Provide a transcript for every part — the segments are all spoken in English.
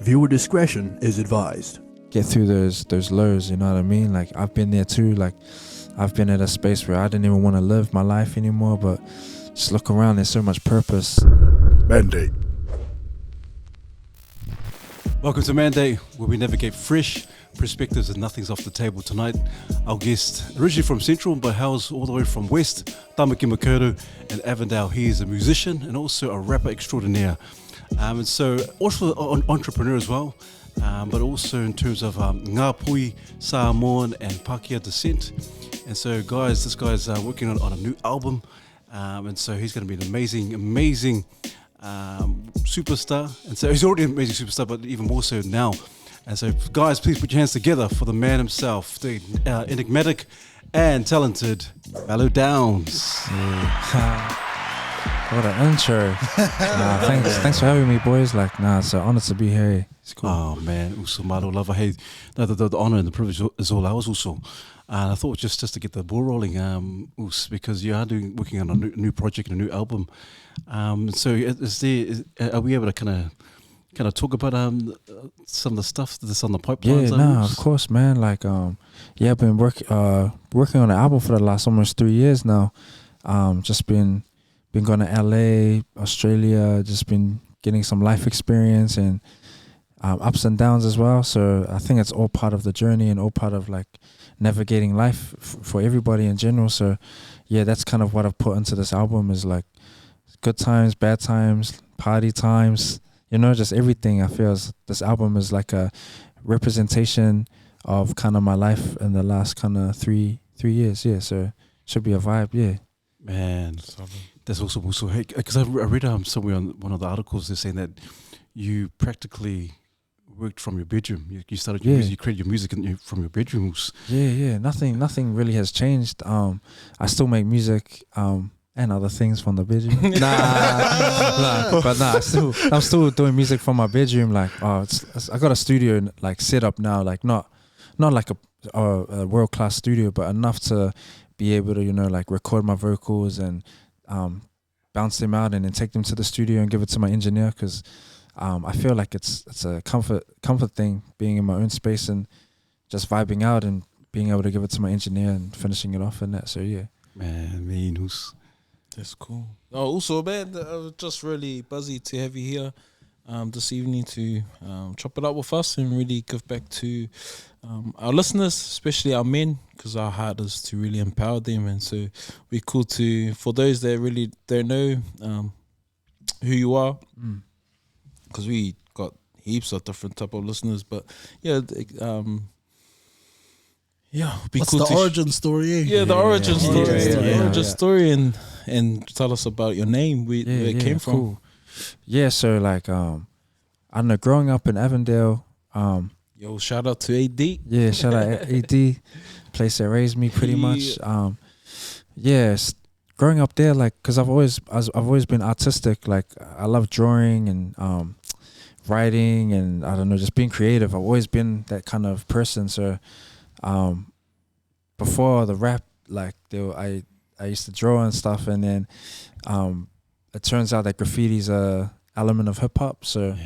Viewer discretion is advised. Get through those lows, you know what I mean? Like, I've been there too. Like, I've been at a space where I didn't even want to live my life anymore, but just look around, there's so much purpose. Mandate. Welcome to Mandate, where we navigate fresh perspectives and nothing's off the table tonight. Our guest, originally from Central, but hails all the way from West, Tamaki Makuru in Avondale. He is a musician and also a rapper extraordinaire. And so also an entrepreneur as well, but also in terms of Ngā Pui, Samoan and Pākehā descent. And so this guy's working on a new album, and so he's going to be an amazing superstar. And so he's already an amazing superstar, but even more so now. And so guys, please put your hands together for the man himself, the enigmatic and talented Melodownz. What an intro. Thanks for having me, boys. It's an honor to be here. It's cool. Oh man, also Maro lava. Hey, the honor and the privilege is all ours also. And I thought just to get the ball rolling, because you are working on a new project and a new album. So are we able to kind of talk about some of the stuff that's on the pipeline? Yeah, of course, man. I've been working on an album for the last almost 3 years now. Just been going to LA, Australia, just been getting some life experience and ups and downs as well. So I think it's all part of the journey and all part of navigating life for everybody in general. So yeah, that's kind of what I've put into this album is good times, bad times, party times, just everything. I feel this album is like a representation of kind of my life in the last kind of three years. Yeah, so it should be a vibe. Yeah, man. That's also because I read somewhere on one of the articles they're saying that you practically worked from your bedroom. You started your music, you created your music from your bedrooms. Yeah. Nothing really has changed. I still make music and other things from the bedroom. I'm still doing music from my bedroom. I got a studio set up now. Not like a world class studio, but enough to be able to record my vocals and bounce them out and then take them to the studio and give it to my engineer, because I feel like it's a comfort thing being in my own space and just vibing out and being able to give it to my engineer and finishing it off and that. So yeah, man, that's cool. Also, man, I was just really buzzy to have you here this evening to chop it up with us and really give back to our listeners, especially our men, because our heart is to really empower them. And so we're cool for those that really don't know who you are, because we got heaps of different type of listeners. But yeah, what's the origin story? Yeah, the origin story. The origin story, and tell us about your name, where it came from. Cool. Yeah, so I don't know, growing up in Avondale. Yo, shout out to AD. Yeah, shout out AD, place that raised me pretty much. Growing up there, because I've always been artistic. I love drawing and writing and I don't know, just being creative. I've always been that kind of person. So before the rap, I used to draw and stuff, and then it turns out that graffiti's a element of hip hop. So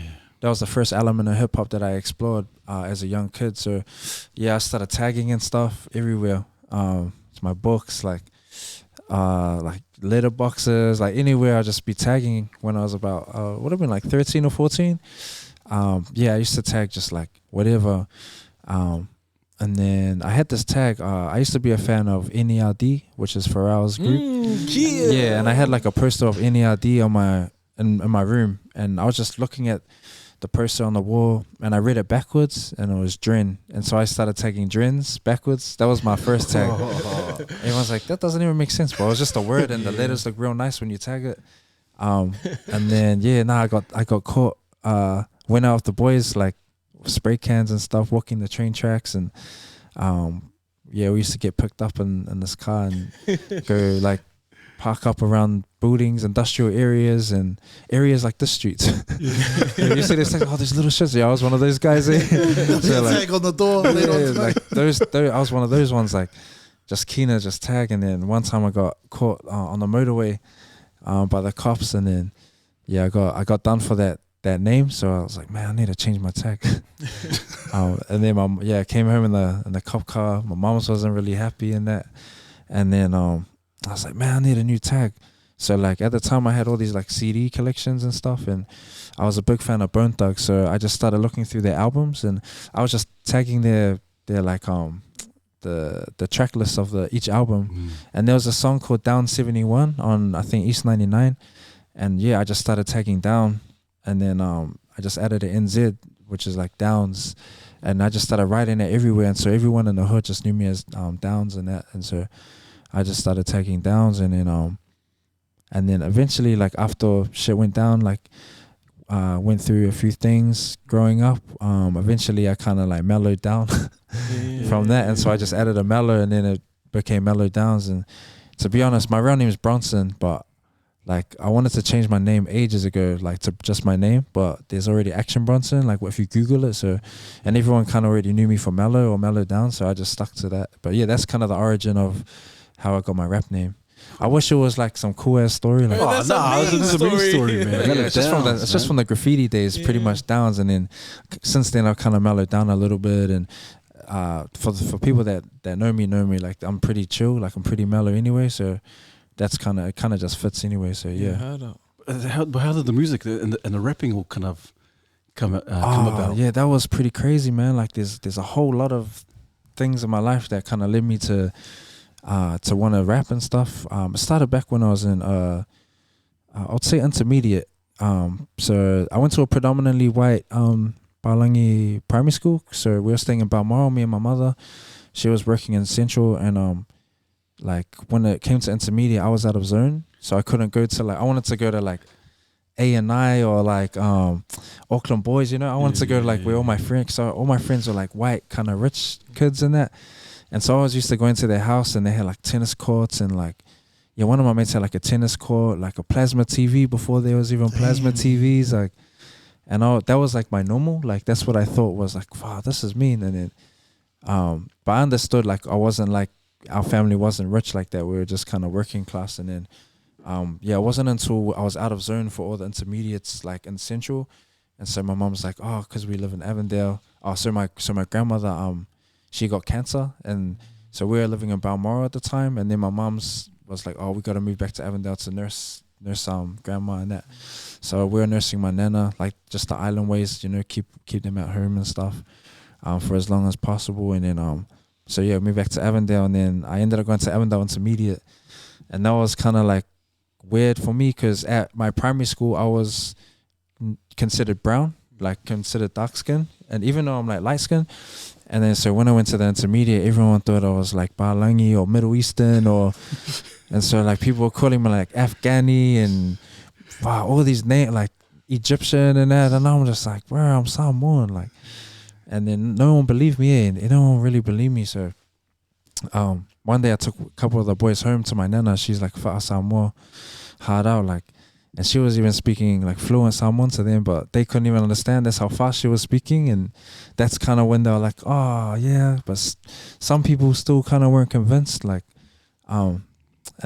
that was the first element of hip hop that I explored as a young kid. So yeah, I started tagging and stuff everywhere. It's my books, letter boxes, anywhere. I'd just be tagging when I was about would have been 13 or 14. I used to tag just whatever. And then I had this tag. I used to be a fan of NERD, which is Pharrell's group. Yeah, and I had a poster of NERD in my room, and I was just looking at the poster on the wall, and I read it backwards, and it was Dren, and so I started tagging Drens backwards. That was my first tag. Everyone's like, that doesn't even make sense, but it was just a word, and the letters look real nice when you tag it. And then I got caught. Went out with the boys spray cans and stuff, walking the train tracks, and we used to get picked up in this car and go park up around buildings, industrial areas, and areas like the streets. You see this these little shits. Yeah, I was one of those guys. So tag on the door. I was one of those ones. Just keen to just tag. And then one time I got caught on the motorway by the cops, and then I got done for that that name, so I was like, man, I need to change my tag. And then I came home in the cop car. My mom wasn't really happy in that, and then I was like, man, I need a new tag. So like at the time I had all these like CD collections and stuff, and I was a big fan of Bone Thugs, so I just started looking through their albums, and I was just tagging their like the track list of each album, and there was a song called Down 71 on I think East 99, and yeah, I just started tagging Down, and then I just added an NZ, which is like Downs, and I just started writing it everywhere, and so everyone in the hood just knew me as Downs and that, and so I just started tagging Downs, and then eventually, like after shit went down, like went through a few things growing up, eventually I kind of like mellowed down from that, and so I just added a mellow, and then it became Melodownz. And to be honest, my real name is Bronson, but like I wanted to change my name ages ago, like to just my name, but there's already Action Bronson, like if you Google it, so, and everyone kind of already knew me for Mellow or Melodownz, so I just stuck to that. But yeah, that's kind of the origin of how I got my rap name. I wish it was like some cool ass story. Like, it's a main story, man. Yeah, it's just from the graffiti days, pretty much Downs, and then since then I've kind of mellowed down a little bit. And for people that know me, like I'm pretty chill, like I'm pretty mellow anyway. So that's kind of just fits anyway. So yeah. How did the music and the rapping all kind of come about? Yeah, that was pretty crazy, man. Like there's a whole lot of things in my life that kind of led me to want to rap and stuff. It started back when I was in I'd say intermediate. So I went to a predominantly white Palangi primary school. So we were staying in Balmoral, me and my mother. She was working in Central, and like when it came to intermediate, I was out of zone, so I couldn't go to I wanted to go to like A&I or like Auckland Boys, you know. I wanted to go to like where all my friends, so all my friends were like white kind of rich kids and that. And so I was used to going to their house, and they had like tennis courts, and like, yeah, one of my mates had like a tennis court, like a plasma TV before there was even plasma TVs, like, and that was like my normal, like that's what I thought was like, wow, this is mean. And then, but I understood like I wasn't like, our family wasn't rich like that. We were just kind of working class. And then, it wasn't until I was out of zone for all the intermediates like in Central, and so my mom's like, oh, because we live in Avondale. Oh, so my grandmother she got cancer, and so we were living in Balmoral at the time, and then my mom's was like, oh, we got to move back to Avondale to nurse grandma and that. So we were nursing my nana, like just the island ways, you know, keep them at home and stuff, for as long as possible. And then so yeah, moved back to Avondale, and then I ended up going to Avondale Intermediate, and that was kind of like weird for me, because at my primary school I was considered brown, like considered dark skin, and even though I'm like light skin. And then so when I went to the intermediate, everyone thought I was like Palangi or Middle Eastern, and so like people were calling me like Afghani and all these names like Egyptian and that, and I'm just like, bro, I'm Samoan, like. And then no one believed me, and no one really believed me. So one day I took a couple of the boys home to my nana. She's like Fa'a Samoa, hard out, like. And she was even speaking like fluent Samoan to them, but they couldn't even understand. That's how fast she was speaking, and that's kind of when they were like, "Oh yeah," but some people still kind of weren't convinced. Like, and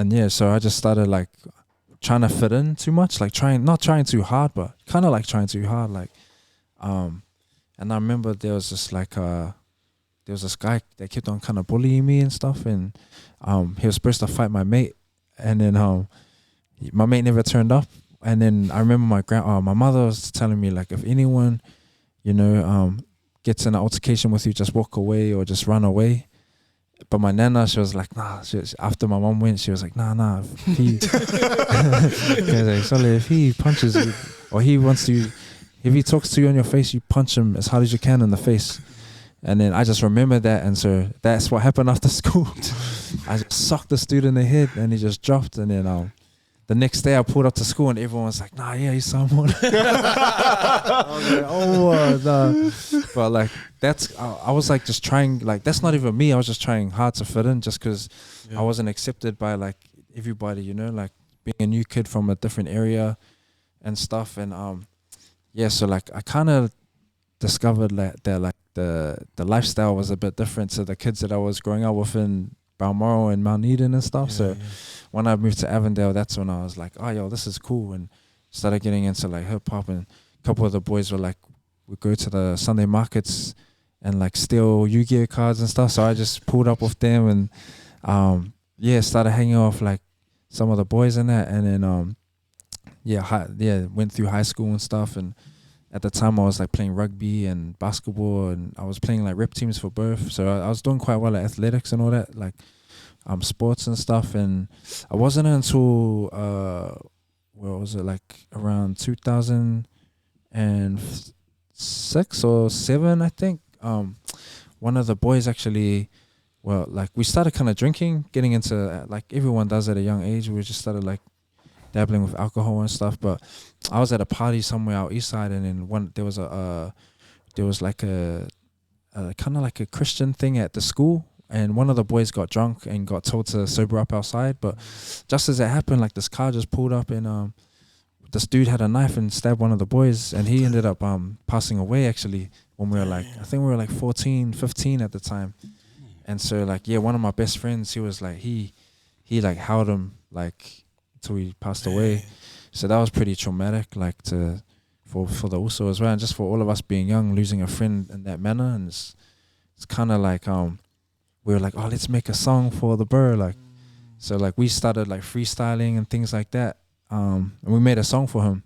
yeah, so I just started like trying to fit in too much, like not trying too hard, but kind of like trying too hard. Like, and I remember there was this guy that kept on kind of bullying me and stuff, and he was supposed to fight my mate, and then my mate never turned up. And then I remember my mother was telling me like, if anyone, you know, gets in an altercation with you, just walk away or just run away. But my nana, she was like, nah. After my mom went, she was like, nah. If he punches you, or if he talks to you on your face, you punch him as hard as you can in the face. And then I just remember that, and so that's what happened after school. I just socked the student in the head, and he just dropped. And then the next day I pulled up to school, and everyone was like, nah, yeah, he's someone. I was like, oh, nah. But like, I was like just trying, like, that's not even me. I was just trying hard to fit in, just because I wasn't accepted by like everybody, you know, like being a new kid from a different area and stuff. And so like I kind of discovered that like the lifestyle was a bit different to the kids that I was growing up with in Balmoral and Mount Eden and stuff. When I moved to Avondale, that's when I was like, oh, yo, this is cool, and started getting into like hip hop and a couple of the boys were like, would go to the Sunday markets and like steal Yu-Gi-Oh cards and stuff. So I just pulled up with them and started hanging off like some of the boys in that. And then went through high school and stuff. And at the time I was like playing rugby and basketball, and I was playing like rep teams for both. So I was doing quite well at athletics and all that, like sports and stuff. And I wasn't until like around 2006 or 7, I think. One of the boys actually, we started kind of drinking, getting into like everyone does at a young age. We just started like dabbling with alcohol and stuff. But I was at a party somewhere out east side, and then there was like a kind of like a Christian thing at the school, and one of the boys got drunk and got told to sober up outside. But just as it happened, like this car just pulled up, and this dude had a knife and stabbed one of the boys, and he ended up passing away actually when we were like, I think we were like 14, 15 at the time. And so like, one of my best friends, he was like, he like held him like till he passed away. So that was pretty traumatic, like for the Uso as well, and just for all of us being young, losing a friend in that manner. And it's kind of like we were like, oh, let's make a song for the bro, like. So like we started like freestyling and things like that, and we made a song for him,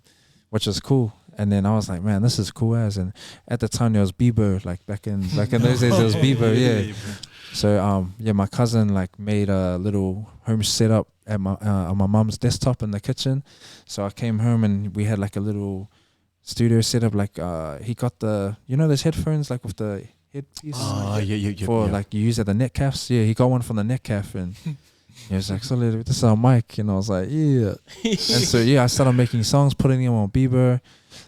which was cool. And then I was like, man, this is cool as. And at the time there was Bieber, like back in those days there was Bieber, yeah. So my cousin like made a little home setup at on my mom's desktop in the kitchen. So I came home and we had like a little studio setup. Like he got the, those headphones like with the headpiece. For like you use at the net cafes. Yeah, he got one from the net cafe, and he was like, so this is our mic. And I was like, yeah. And so I started making songs, putting them on Bieber.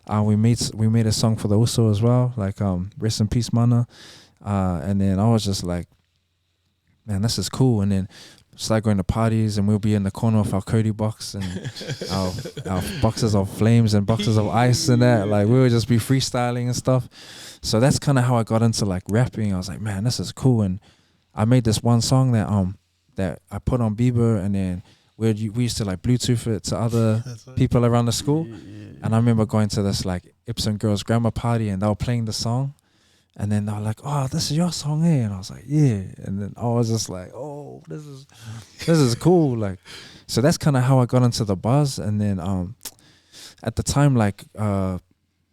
We made a song for the Uso as well, like Rest in Peace Mana. And then I was just like, man, this is cool. And then started going to parties, and we'll be in the corner of our Cody box and our boxes of flames and boxes of ice and that. Like we would just be freestyling and stuff. So that's kind of how I got into like rapping. I was like, man, this is cool. And I made this one song that I put on Bieber, and then we used to like Bluetooth it to other people around the school. And I remember going to this like Epsom girls' grammar party, and they were playing the song. And then they were like, oh, this is your song, eh? And I was like, yeah. And then I was just like, oh, this is cool. Like, so that's kind of how I got into the buzz. And then at the time, like, when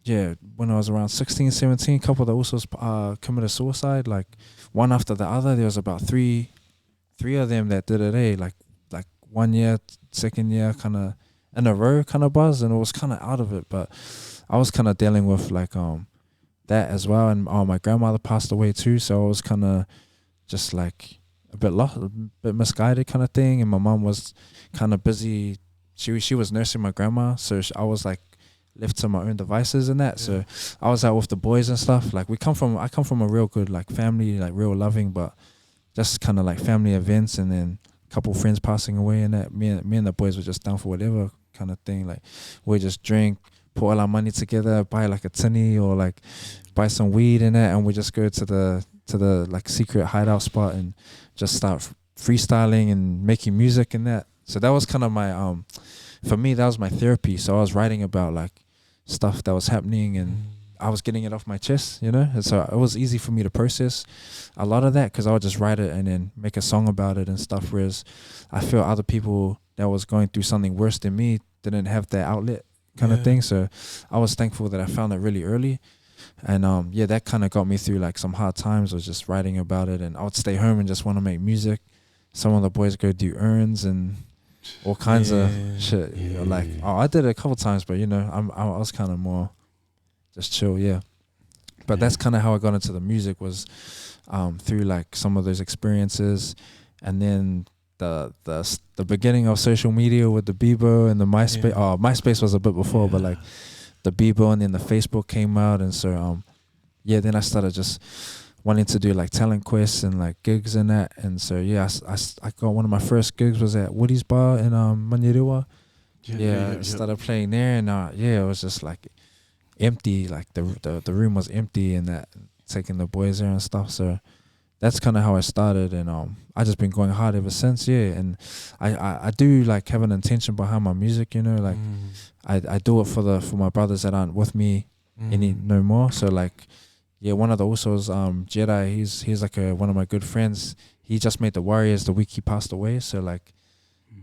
I was around 16, 17, a couple of the Usos committed suicide, like one after the other. There was about three of them that did it, eh? Like 1 year, second year, kind of in a row kind of buzz. And it was kind of out of it. But I was kind of dealing with like that as well, and my grandmother passed away too, so I was kind of just like a bit lost, a bit misguided kind of thing. And my mom was kind of busy, she was nursing my grandma, so I was like left to my own devices and that. So I was out with the boys and stuff. Like I come from a real good like family, like real loving, but just kind of like family events, and then a couple friends passing away and that, me and the boys were just down for whatever kind of thing. Like we just drink, put all our money together, buy like a tinny or like buy some weed in it, and we just go to the like secret hideout spot and just start freestyling and making music and that. So that was kind of my for me, that was my therapy. So I was writing about like stuff that was happening, and I was getting it off my chest, and so it was easy for me to process a lot of that, because I would just write it and then make a song about it and stuff. Whereas I feel other people that was going through something worse than me didn't have that outlet kind of thing. So I was thankful that I found it really early. And that kind of got me through like some hard times, was just writing about it. And I would stay home and just want to make music. Some of the boys go do urns and all kinds of shit. I did it a couple times, but I was kind of more just chill, But that's kind of how I got into the music, was through like some of those experiences. And then the beginning of social media with the Bebo and the MySpace. MySpace was a bit before, but like the Bebo, and then the Facebook came out. And so then I started just wanting to do like talent quests and like gigs and that. And so I got one of my first gigs was at Woody's Bar in Manurewa. I started playing there, and it was just like empty, like the room was empty and that, taking the boys there and stuff. So that's kind of how I started, and I just been going hard ever since. Yeah, and I do like have an intention behind my music, you know, like I do it for my brothers that aren't with me any no more. So like, yeah, one of the Usos, Jedi, he's like one of my good friends. He just made the Warriors the week he passed away. So like,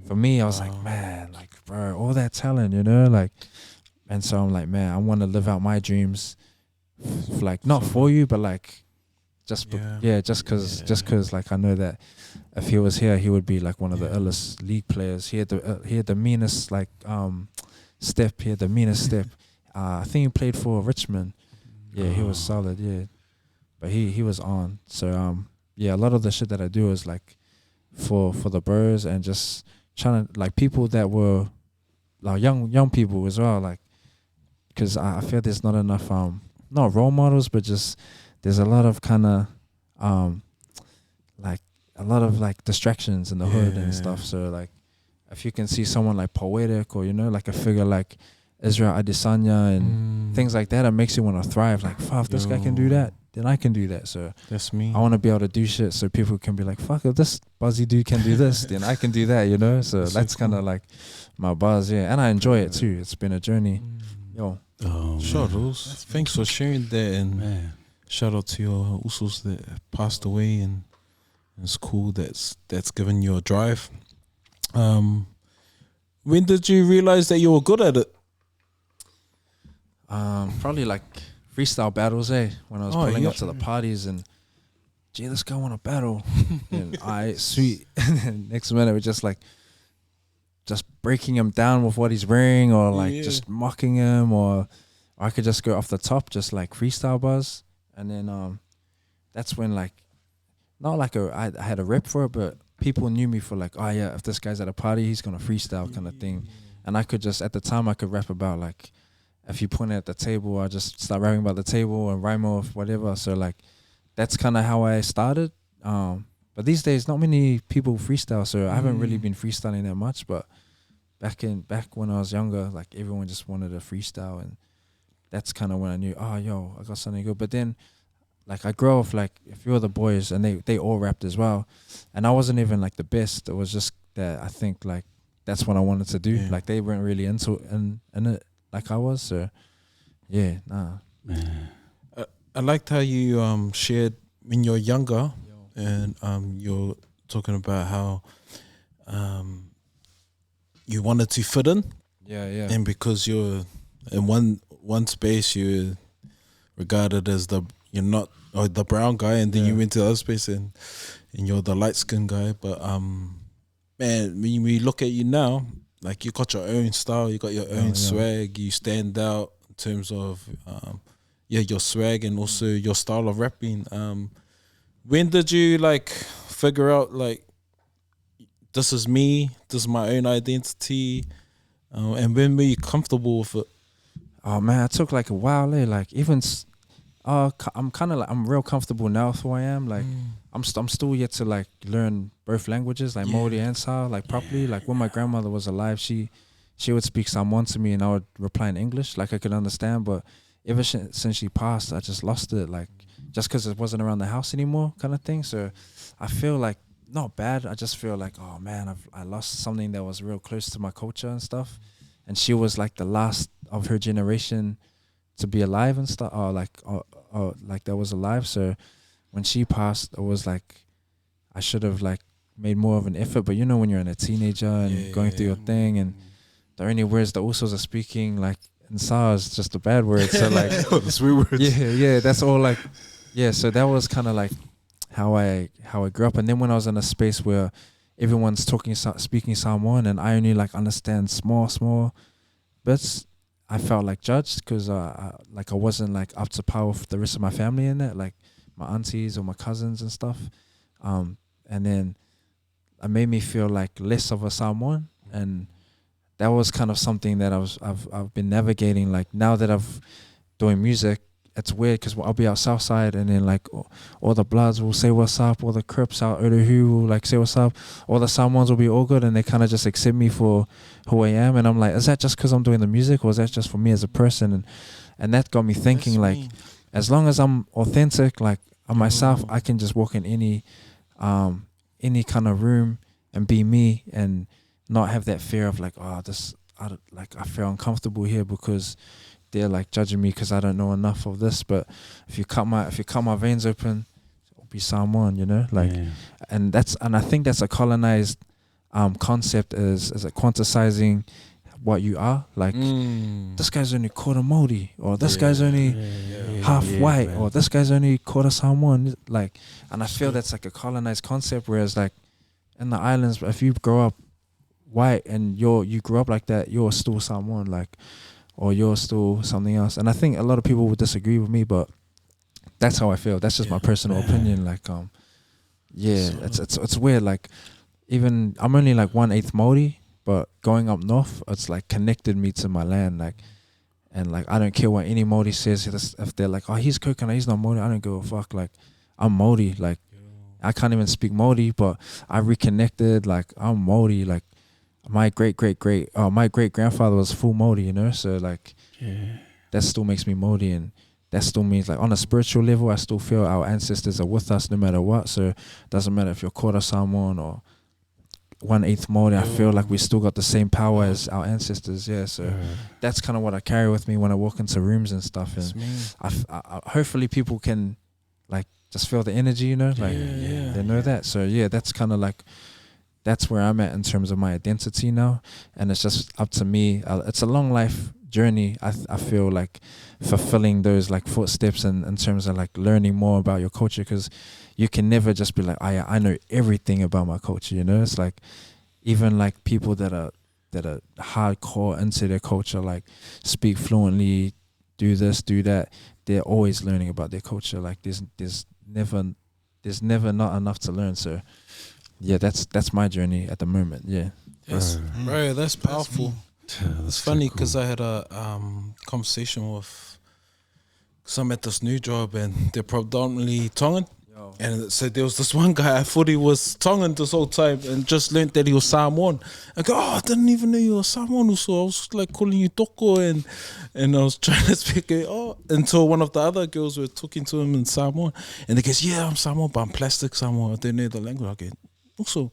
for me, I was like, man, like bro, all that talent, you know, like, and so I'm like, man, I want to live out my dreams, like not for you, but like. Just cause like I know that if he was here, he would be like one of the illest league players. He had the meanest like step. He had the meanest step. I think he played for Richmond. Yeah, he was solid. Yeah, but he was on. So yeah, a lot of the shit that I do is like for the birds and just trying to like people that were like young people as well. Like, cause I feel there's not enough not role models, but just. There's a lot of kind of like a lot of like distractions in the hood and stuff. So like if you can see someone like poetic or, you know, like a figure like Israel Adesanya and things like that, it makes you want to thrive. Like, fuck, if this guy can do that, then I can do that. So that's me. I want to be able to do shit so people can be like, fuck, if this buzzy dude can do this, then I can do that, you know? So that's kind of like my buzz, yeah. And I enjoy it too. It's been a journey. Yo. Sure, Rose. Thanks for sharing that, and shout out to your Usos that passed away, and it's cool that's given you a drive. When did you realize that you were good at it? Probably like freestyle battles, when I was pulling up to the parties and, gee, let's go on a battle. And sweet. And then next minute we're just like, just breaking him down with what he's wearing, or like just mocking him, or I could just go off the top, just like freestyle buzz. And then that's when like, not like I had a rep for it, but people knew me for like, oh yeah, if this guy's at a party, he's gonna freestyle kind of thing. And I could just, at the time I could rap about like, if you point at the table, I just start rapping about the table and rhyme off whatever. So like, that's kind of how I started. But these days, not many people freestyle, so I haven't really been freestyling that much. But back when I was younger, like everyone just wanted to freestyle, and that's kind of when I knew, oh, yo, I got something good. But then, like, I grew up, like, a few other boys, and they all rapped as well. And I wasn't even, like, the best. It was just that I think, like, that's what I wanted to do. Yeah. Like, they weren't really into it like I was. So, yeah, nah. I liked how you shared when you're younger, and you're talking about how you wanted to fit in. Yeah. And because you're in one space, you're regarded as you're not the brown guy, and then you went to the other space and you're the light skinned guy. But man, when we look at you now, like, you got your own style, you got your own swag, you stand out in terms of your swag and also your style of rapping. When did you like figure out like, this is me, this is my own identity, and when were you comfortable with it? Oh man, it took like a while. Like even, I'm kind of like, I'm real comfortable now with who I am. Like I'm still yet to like learn both languages, like Māori and Sa, like properly. Like when my grandmother was alive, she would speak Samoan to me, and I would reply in English, like I could understand. But ever since she passed, I just lost it. Like just because it wasn't around the house anymore, kind of thing. So I feel like not bad. I just feel like, oh man, I lost something that was real close to my culture and stuff. And she was like the last of her generation to be alive and stuff, or like that was alive. So when she passed, it was like I should have like made more of an effort. But you know, when you're a teenager and going through your thing, and the only words the Usos are speaking like in Sa is just the bad words. So like the sweet words. Yeah, that's all like so that was kind of like how I grew up. And then when I was in a space where everyone's speaking Samoan, and I only like understand small bits, I felt like judged because I wasn't like up to par with the rest of my family in it, like my aunties or my cousins and stuff. And then it made me feel like less of a Samoan, and that was kind of something that I've been navigating. Like now that I've doing music, it's weird because I'll be out Southside, and then like all the Bloods will say what's up, all the Crips out Otahu will like say what's up, all the Samoans will be all good, and they kind of just accept me for who I am. And I'm like, is that just because I'm doing the music, or is that just for me as a person? And that got me thinking, like, as long as I'm authentic, like myself, I can just walk in any kind of room and be me and not have that fear of like, oh, I feel uncomfortable here because they're like judging me because I don't know enough of this. But if you cut my veins open, it'll be someone, you know, like, and I think that's a colonized concept is it quantifiing what you are, like this guy's only quarter Māori, or this guy's only half white, or this guy's only quarter Samoan, like, and I feel that's like a colonized concept, whereas like in the islands, if you grow up white and you grew up like that, you're still Samoan, like, or you're still something else. And I think a lot of people would disagree with me, but that's how I feel. That's just my personal opinion. Like, it's weird. Like, even I'm only like 1/8 Māori, but going up north, it's like connected me to my land. Like, and like I don't care what any Māori says. If they're like, oh, he's coconut, he's not Māori, I don't give a fuck. Like, I'm Māori. Like, I can't even speak Māori, but I reconnected. Like, I'm Māori. Like, my great grandfather was full Māori, you know. So like, that still makes me Māori, and that still means like on a spiritual level, I still feel our ancestors are with us no matter what. So it doesn't matter if you're quarter Samoan or 1/8 Māori. I feel like we still got the same power as our ancestors. Yeah, so that's kind of what I carry with me when I walk into rooms and stuff. And I hopefully people can like just feel the energy, you know, like they know that. So yeah, that's kind of like, that's where I'm at in terms of my identity now, and it's just up to me. It's a long life journey. I feel like fulfilling those like footsteps in terms of like learning more about your culture, because you can never just be like, I know everything about my culture, you know. It's like even like people that are hardcore into their culture, like speak fluently, do this, do that, they're always learning about their culture. Like there's never not enough to learn. So yeah, that's my journey at the moment. Yeah. Yes, bro, that's powerful. It's funny because cool. I had a conversation with some at this new job, and they're predominantly Tongan. And so there was this one guy, I thought he was Tongan this whole time and just learnt that he was Samoan. I go, I didn't even know you were Samoan. So I was like calling you Toko, and I was trying to speak it, until one of the other girls were talking to him in Samoan. And they goes, I'm Samoan, but I'm plastic Samoan. I don't know the language. I go, also,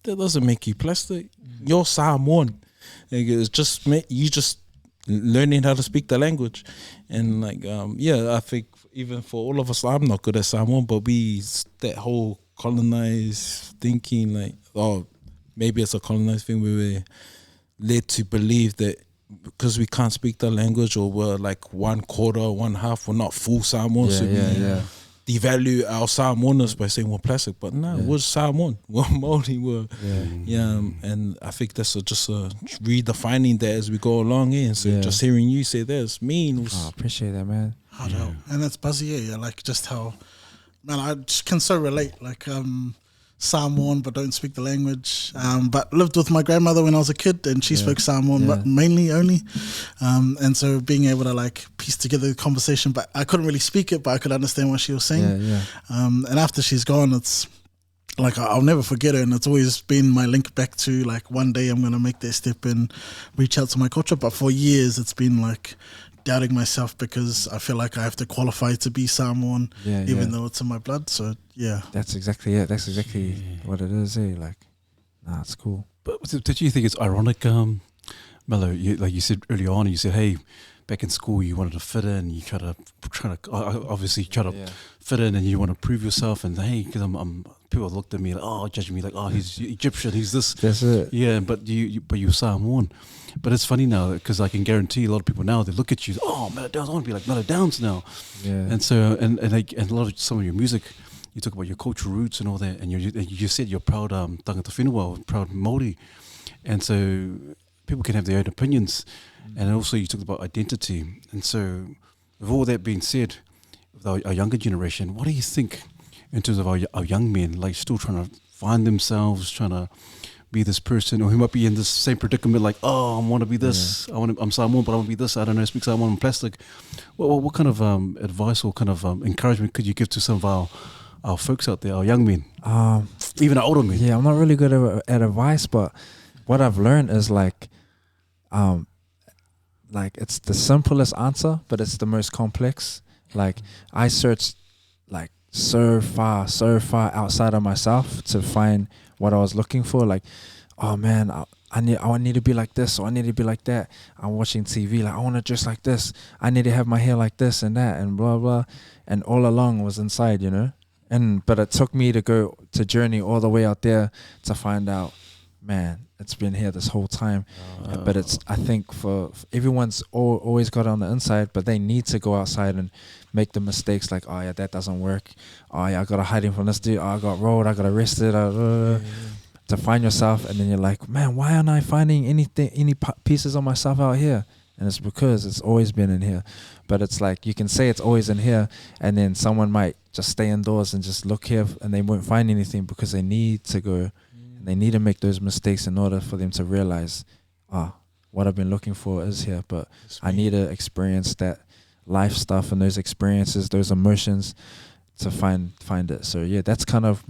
that doesn't make you plastic. You're Samoan. It's just you just learning how to speak the language. And like, I think even for all of us, I'm not good at Samoan, but that whole colonized thinking, like, maybe it's a colonized thing where we're led to believe that because we can't speak the language, or we're like 1/4, 1/2, we're not full Samoan, so we devalue our Samoanness by saying we're plastic. But no, we're Samoan, we're Māori, and I think that's just redefining that as we go along. And so just hearing you say that's mean. I appreciate that, man. And that's buzzy, like just how, man, I just can so relate. Like Samoan, but don't speak the language. But lived with my grandmother when I was a kid, and she spoke Samoan, but mainly only. And so being able to like piece together the conversation, but I couldn't really speak it, but I could understand what she was saying. And after she's gone, it's like I'll never forget her, and it's always been my link back to like one day I'm gonna make that step and reach out to my culture. But for years, it's been like doubting myself because I feel like I have to qualify to be Samoan, even though it's in my blood. So that's exactly it. That's exactly what it is. Like, it's cool. But did you think it's ironic, Mellow? Like you said early on, you said, hey, back in school you wanted to fit in, you try to obviously try to fit in, and you want to prove yourself. And hey, because I'm people looked at me like, judging me like, he's Egyptian, he's this. That's it. Yeah, but you're Samoan. But it's funny now because I can guarantee a lot of people now, they look at you, Melodownz, I want to be like Melodownz now. Yeah. And so and a lot of some of your music, you talk about your cultural roots and all that, and you said you're proud tangata whenua, proud Māori, and so people can have their own opinions, and also you talked about identity. And so with all that being said, with our younger generation, what do you think in terms of our young men, like still trying to find themselves, trying to be this person, or who might be in this same predicament, like, I want to be this, I'm Samoan, but I want to be this, I don't know, speak Samoan, I'm plastic. What kind of advice or kind of encouragement could you give to some of our folks out there, our young men, even our older men? Yeah, I'm not really good at advice, but what I've learned is like it's the simplest answer, but it's the most complex. Like I searched like so far outside of myself to find what I was looking for. Like, oh man, I need to be like this, or I need to be like that. I'm watching TV, like I want to dress like this. I need to have my hair like this and that, and blah blah. And all along was inside, you know. But it took me to journey all the way out there to find out, man, it's been here this whole time. But I think for everyone's always got it on the inside, but they need to go outside and make the mistakes. Like, oh yeah, that doesn't work. Oh yeah, I gotta hide him from this dude. Oh, I got rolled. I got arrested. To find yourself, and then you're like, man, why aren't I finding any pieces of myself out here? And it's because it's always been in here. But it's like, you can say it's always in here, and then someone might just stay indoors and just look here, and they won't find anything because they need to go, and they need to make those mistakes in order for them to realize, what I've been looking for is here. But I need to experience that life stuff and those experiences, those emotions, to find it. So yeah, that's kind of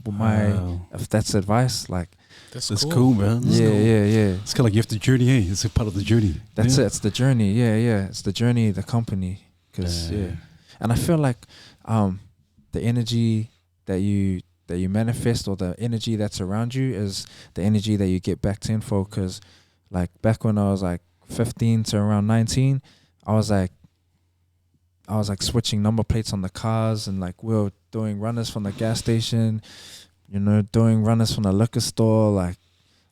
if that's advice, like, That's cool, man. Yeah. It's kind of like you have to journey, eh? It's a part of the journey. That's it. It's the journey. Yeah. It's the journey, the company. And I feel like the energy that you manifest, or the energy that's around you, is the energy that you get back tenfold. Because like back when I was like 15 to around 19, I was like switching number plates on the cars, and like we were doing runners from the gas station, you know, doing runners from the liquor store. Like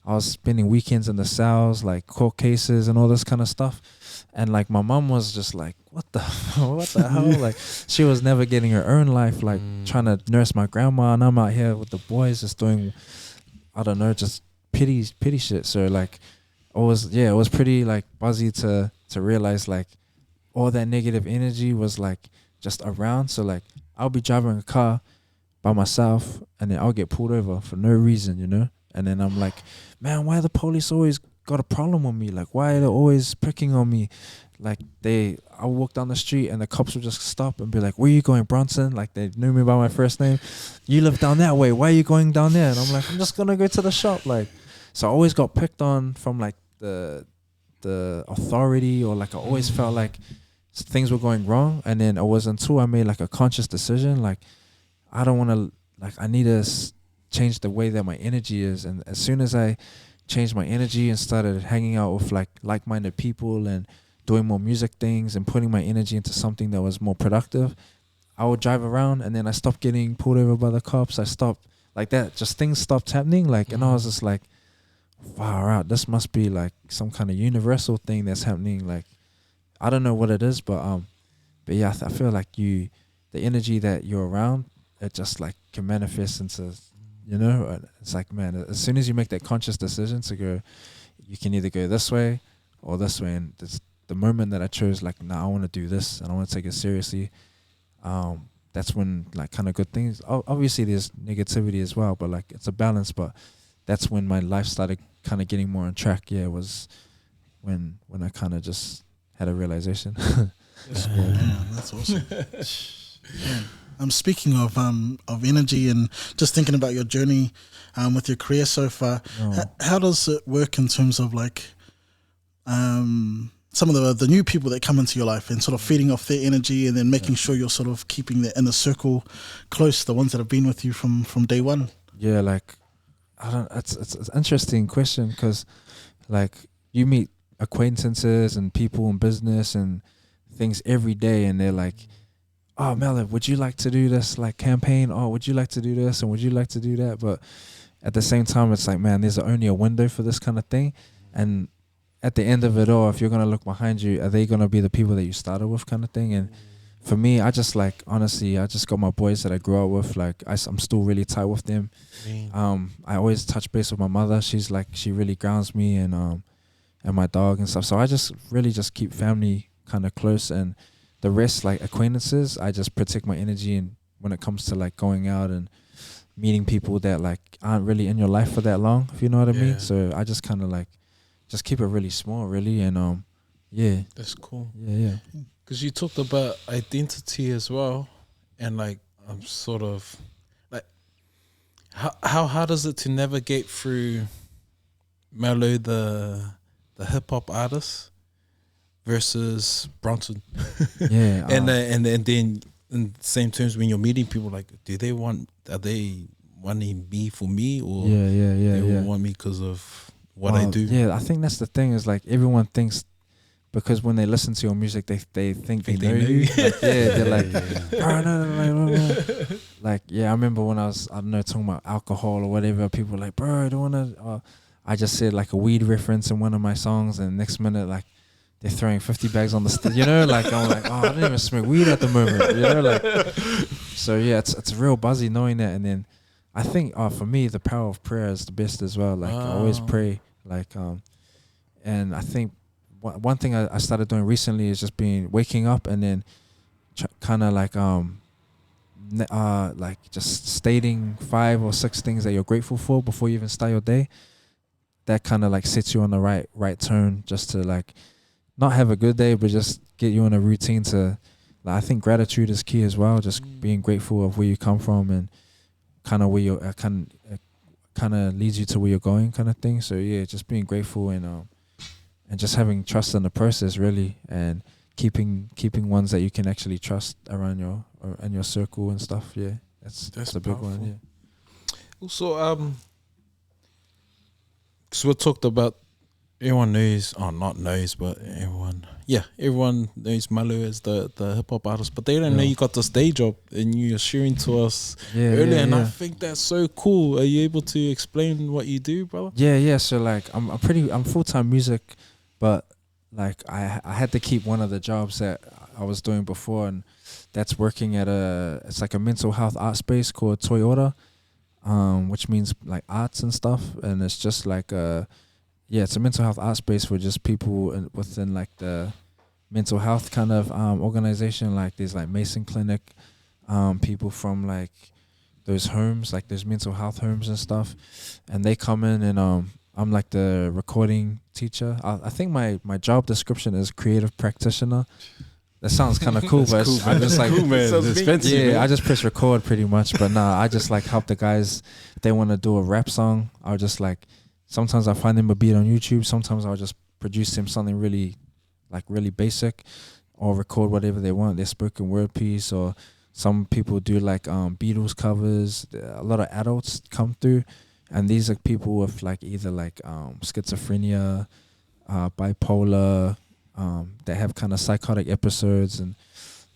I was spending weekends in the cells, like court cases and all this kind of stuff. And like my mom was just like, what the hell? Like she was never getting her own life, like trying to nurse my grandma, and I'm out here with the boys just doing, I don't know, just pity shit. So like it was pretty like buzzy to realize like all that negative energy was like just around. So like I'll be driving a car by myself, and then I'll get pulled over for no reason, you know. And then I'm like, man, why the police always got a problem with me? Like, why are they always pricking on me? Like I'll walk down the street and the cops will just stop and be like, where are you going, Bronson? Like they knew me by my first name. You live down that way. Why are you going down there? And I'm like, I'm just gonna go to the shop. Like, so I always got picked on from like the authority, or like I always felt like things were going wrong. And then it was until I made like a conscious decision, like I don't want to, like I need to change the way that my energy is. And as soon as I changed my energy and started hanging out with like-minded people and doing more music things and putting my energy into something that was more productive, I would drive around, and then I stopped getting pulled over by the cops. I stopped like that, just things stopped happening. Like, and I was just like, wow, this must be like some kind of universal thing that's happening. Like, I don't know what it is, but yeah, I feel like the energy that you're around, it just like can manifest into, you know, it's like, man, as soon as you make that conscious decision to go, you can either go this way or this way. And it's the moment that I chose, like, nah, I want to do this and I want to take it seriously. That's when like kind of good things, obviously there's negativity as well, but like it's a balance. But that's when my life started kind of getting more on track. Yeah, it was when I kind of just had a realization. That's cool. Yeah, that's awesome. Yeah. Speaking of energy and just thinking about your journey with your career so far, how does it work in terms of like some of the new people that come into your life and sort of feeding off their energy, and then making sure you're sort of keeping the inner circle close, the ones that have been with you from day one? Yeah, like it's an interesting question, because like you meet acquaintances and people in business and things every day, and they're like, oh, Mellow, would you like to do this like campaign? Oh, would you like to do this? And would you like to do that? But at the same time, it's like, man, there's only a window for this kind of thing. And at the end of it all, if you're going to look behind you, are they going to be the people that you started with kind of thing? And for me, I just like, honestly, I just got my boys that I grew up with. Like I'm still really tight with them. I always touch base with my mother. She's like, she really grounds me, and my dog and stuff. So I just really just keep family kind of close, and the rest, like acquaintances, I just protect my energy. And when it comes to like going out and meeting people that like aren't really in your life for that long, if you know what I mean. So I just kind of like just keep it really small, really. And yeah, that's cool. Yeah. Because you talked about identity as well, and like I'm sort of like, how hard is it to navigate through Mellow, the hip hop artist, versus Bronson? Yeah, and then in the same terms, when you're meeting people, like, are they wanting me for me, or they want me because of what I do? Yeah, I think that's the thing, is like everyone thinks, because when they listen to your music, they think they know you. Like, they're like, oh, no. Like, I remember when I was, I don't know, talking about alcohol or whatever, people were like, bro, I don't want to, I just said like a weed reference in one of my songs, and next minute, like, they're throwing 50 bags on the stage, you know, like, I'm like, I don't even smoke weed at the moment, you know, like, so it's real buzzy knowing that. And then I think, for me, the power of prayer is the best as well. Like, I always pray, like, and I think one thing I started doing recently is just waking up and then kind of like, like just stating 5 or 6 things that you're grateful for before you even start your day. That kind of like sets you on the right tone, just to like not have a good day, but just get you in a routine to, like, I think gratitude is key as well. Just being grateful of where you come from, and kind of where you're kind of leads you to where you're going, kind of thing. So just being grateful, and just having trust in the process, really, and keeping ones that you can actually trust around your circle and stuff. Yeah, that's the big one. Yeah. Also, because we talked about, everyone knows, not knows, but everyone knows Mellow as the hip hop artist, but they don't know you got this day job, and you're sharing to us earlier, and I think that's so cool. Are you able to explain what you do, brother? Yeah. So like, I'm full-time music, but like I had to keep one of the jobs that I was doing before, and that's working at it's like a mental health art space called Toyota, which means like arts and stuff, and it's just like it's a mental health art space for just people within like the mental health kind of organization. Like there's like Mason Clinic, people from like those homes, like those mental health homes and stuff, and they come in, and I'm like the recording teacher. I think my job description is creative practitioner. That sounds kind of cool, but cool, I just like, cool, man. It's fancy, man. I just press record pretty much. But I just like help the guys. If they want to do a rap song, I'll just like, sometimes I find them a beat on YouTube. Sometimes I'll just produce them something really basic, or record whatever they want, their spoken word piece. Or some people do like Beatles covers. A lot of adults come through, and these are people with like either like schizophrenia, bipolar, that have kind of psychotic episodes, and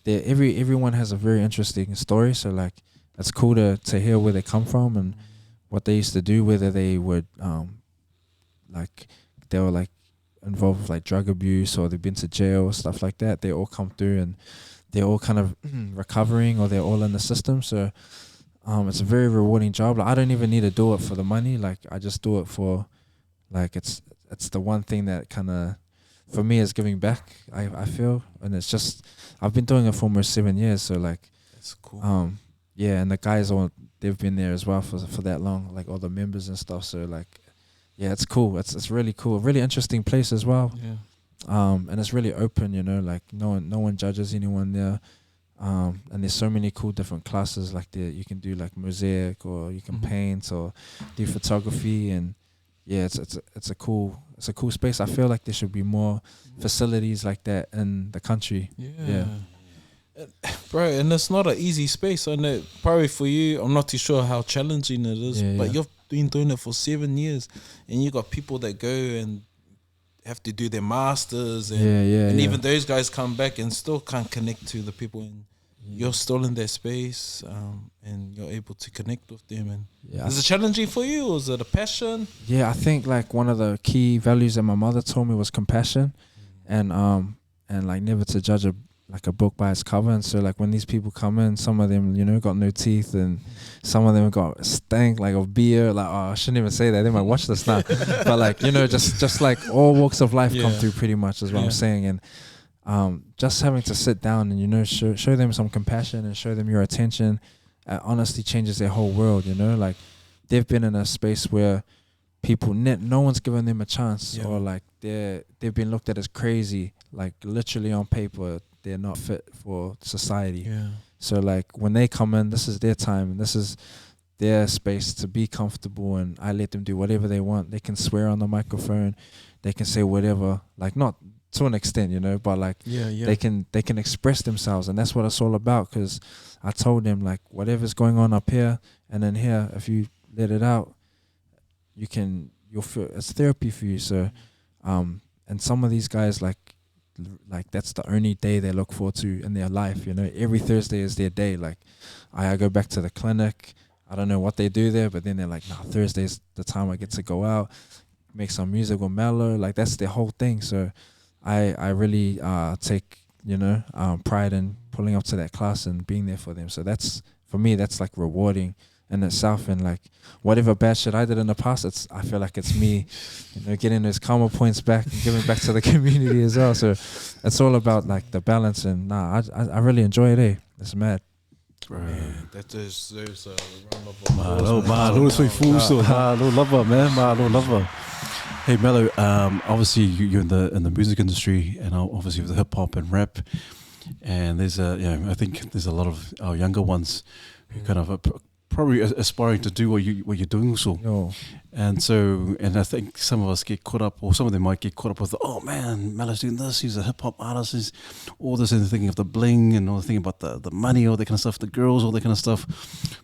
everyone has a very interesting story. So like, it's cool to hear where they come from and what they used to do, whether they would like they were like involved with like drug abuse, or they've been to jail, stuff like that. They all come through, and they're all kind of recovering, or they're all in the system. So it's a very rewarding job. Like, I don't even need to do it for the money. Like, I just do it for, like, it's the one thing that kind of, for me, is giving back, I feel. And it's just, I've been doing it for almost 7 years. So like, that's cool. And the guys they've been there as well for that long, like all the members and stuff. So like, it's cool. It's really cool. Really interesting place as well. Yeah. And it's really open, you know, like no one judges anyone there. And there's so many cool different classes, like you can do like mosaic, or you can paint, or do photography, and it's a cool space. I feel like there should be more facilities like that in the country. Yeah. Bro, and it's not an easy space. I know probably for you, I'm not too sure how challenging it is, but you've been doing it for 7 years, and you got people that go and have to do their masters, and even those guys come back and still can't connect to the people, and you're still in their space, and you're able to connect with them. And is it challenging for you, or is it a passion? I think like one of the key values that my mother told me was compassion, and like never to judge a book by its cover. And so like when these people come in, some of them, you know, got no teeth, and some of them got stank like of beer. Like, I shouldn't even say that, they might watch this now. But like, you know, just like all walks of life come through pretty much, is what I'm saying. And just having to sit down and, you know, show them some compassion and show them your attention, honestly changes their whole world, you know. Like, they've been in a space where people, no one's given them a chance, or like they've been looked at as crazy, like literally on paper they're not fit for society. So like when they come in, this is their time, and this is their space to be comfortable, and I let them do whatever they want. They can swear on the microphone, they can say whatever, like not to an extent, you know, but like Yeah. they can express themselves, and that's what it's all about. Because I told them, like, whatever's going on up here and then here, if you let it out, you'll feel it's therapy for you. So and some of these guys, like that's the only day they look forward to in their life, you know. Every Thursday is their day. Like I go back to the clinic, I don't know what they do there, but then they're like, nah, Thursday's the time I get to go out, make some music with Mellow. Like that's their whole thing. So I really take, you know, pride in pulling up to that class and being there for them. So that's, for me, that's like rewarding in itself. And like whatever bad shit I did in the past, I feel like it's me, you know, getting those karma points back and giving back to the community as well. So it's all about like the balance. And I really enjoy it. It's mad. Man, that there's a round of applause. Malo soy fuso. Malo lover, man. Malo lover. Hey Mellow, obviously you're in the music industry, and obviously with hip hop and rap, and there's I think there's a lot of our younger ones who kind of probably aspiring to do what you're doing also. Yo. And I think some of us get caught up, or some of them might get caught up with, oh man, Mellow's doing this, he's a hip hop artist, he's all this, and thinking of the bling and all the thinking about the money, all that kind of stuff, the girls, all that kind of stuff.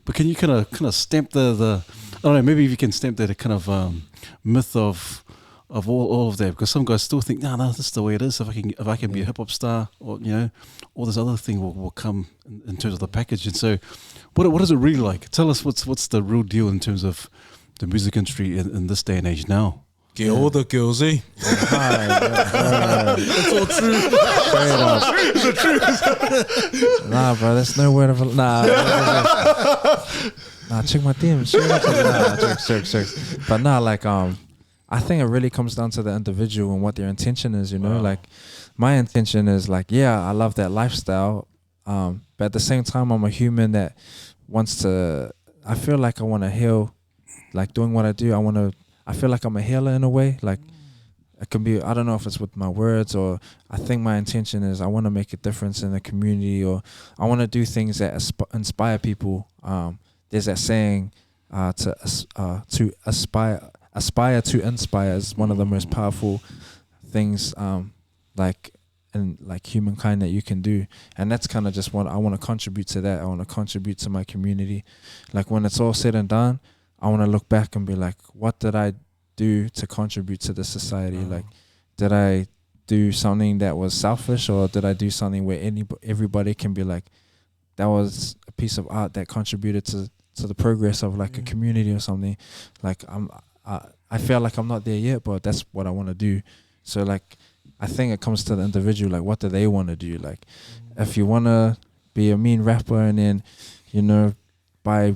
But can you kind of stamp the I don't know, maybe if you can stamp that kind of myth of all of that, because some guys still think, no, this is the way it is. If I can be a hip hop star, or you know, all this other thing will come in terms of the package. And so, what is it really like? Tell us what's the real deal in terms of the music industry in this day and age now. Get all the girls, eh? It's all true. It's the truth. Nah, bro, that's no word of nah. Nah, check my DMs. Nah, but nah, like I think it really comes down to the individual and what their intention is, you know. Wow. Like my intention is like, yeah, I love that lifestyle, but at the same time I'm a human that wants to, I feel like I want to heal, like doing what I do. I feel like I'm a healer in a way. Like it can be, I don't know if it's with my words, or I think my intention is I want to make a difference in the community, or I want to do things that inspire people. There's that saying, to aspire to inspire is one of the most powerful things, like humankind that you can do. And that's kind of just what I want to contribute to that. I want to contribute to my community. Like when it's all said and done, I want to look back and be like, what did I do to contribute to the society? Like, did I do something that was selfish, or did I do something where everybody can be like, that was a piece of art that contributed to the progress of like a community or something? Like I feel like I'm not there yet, but that's what I want to do. So like, I think it comes to the individual. Like, what do they want to do? Like, if you want to be a mean rapper and then, you know, buy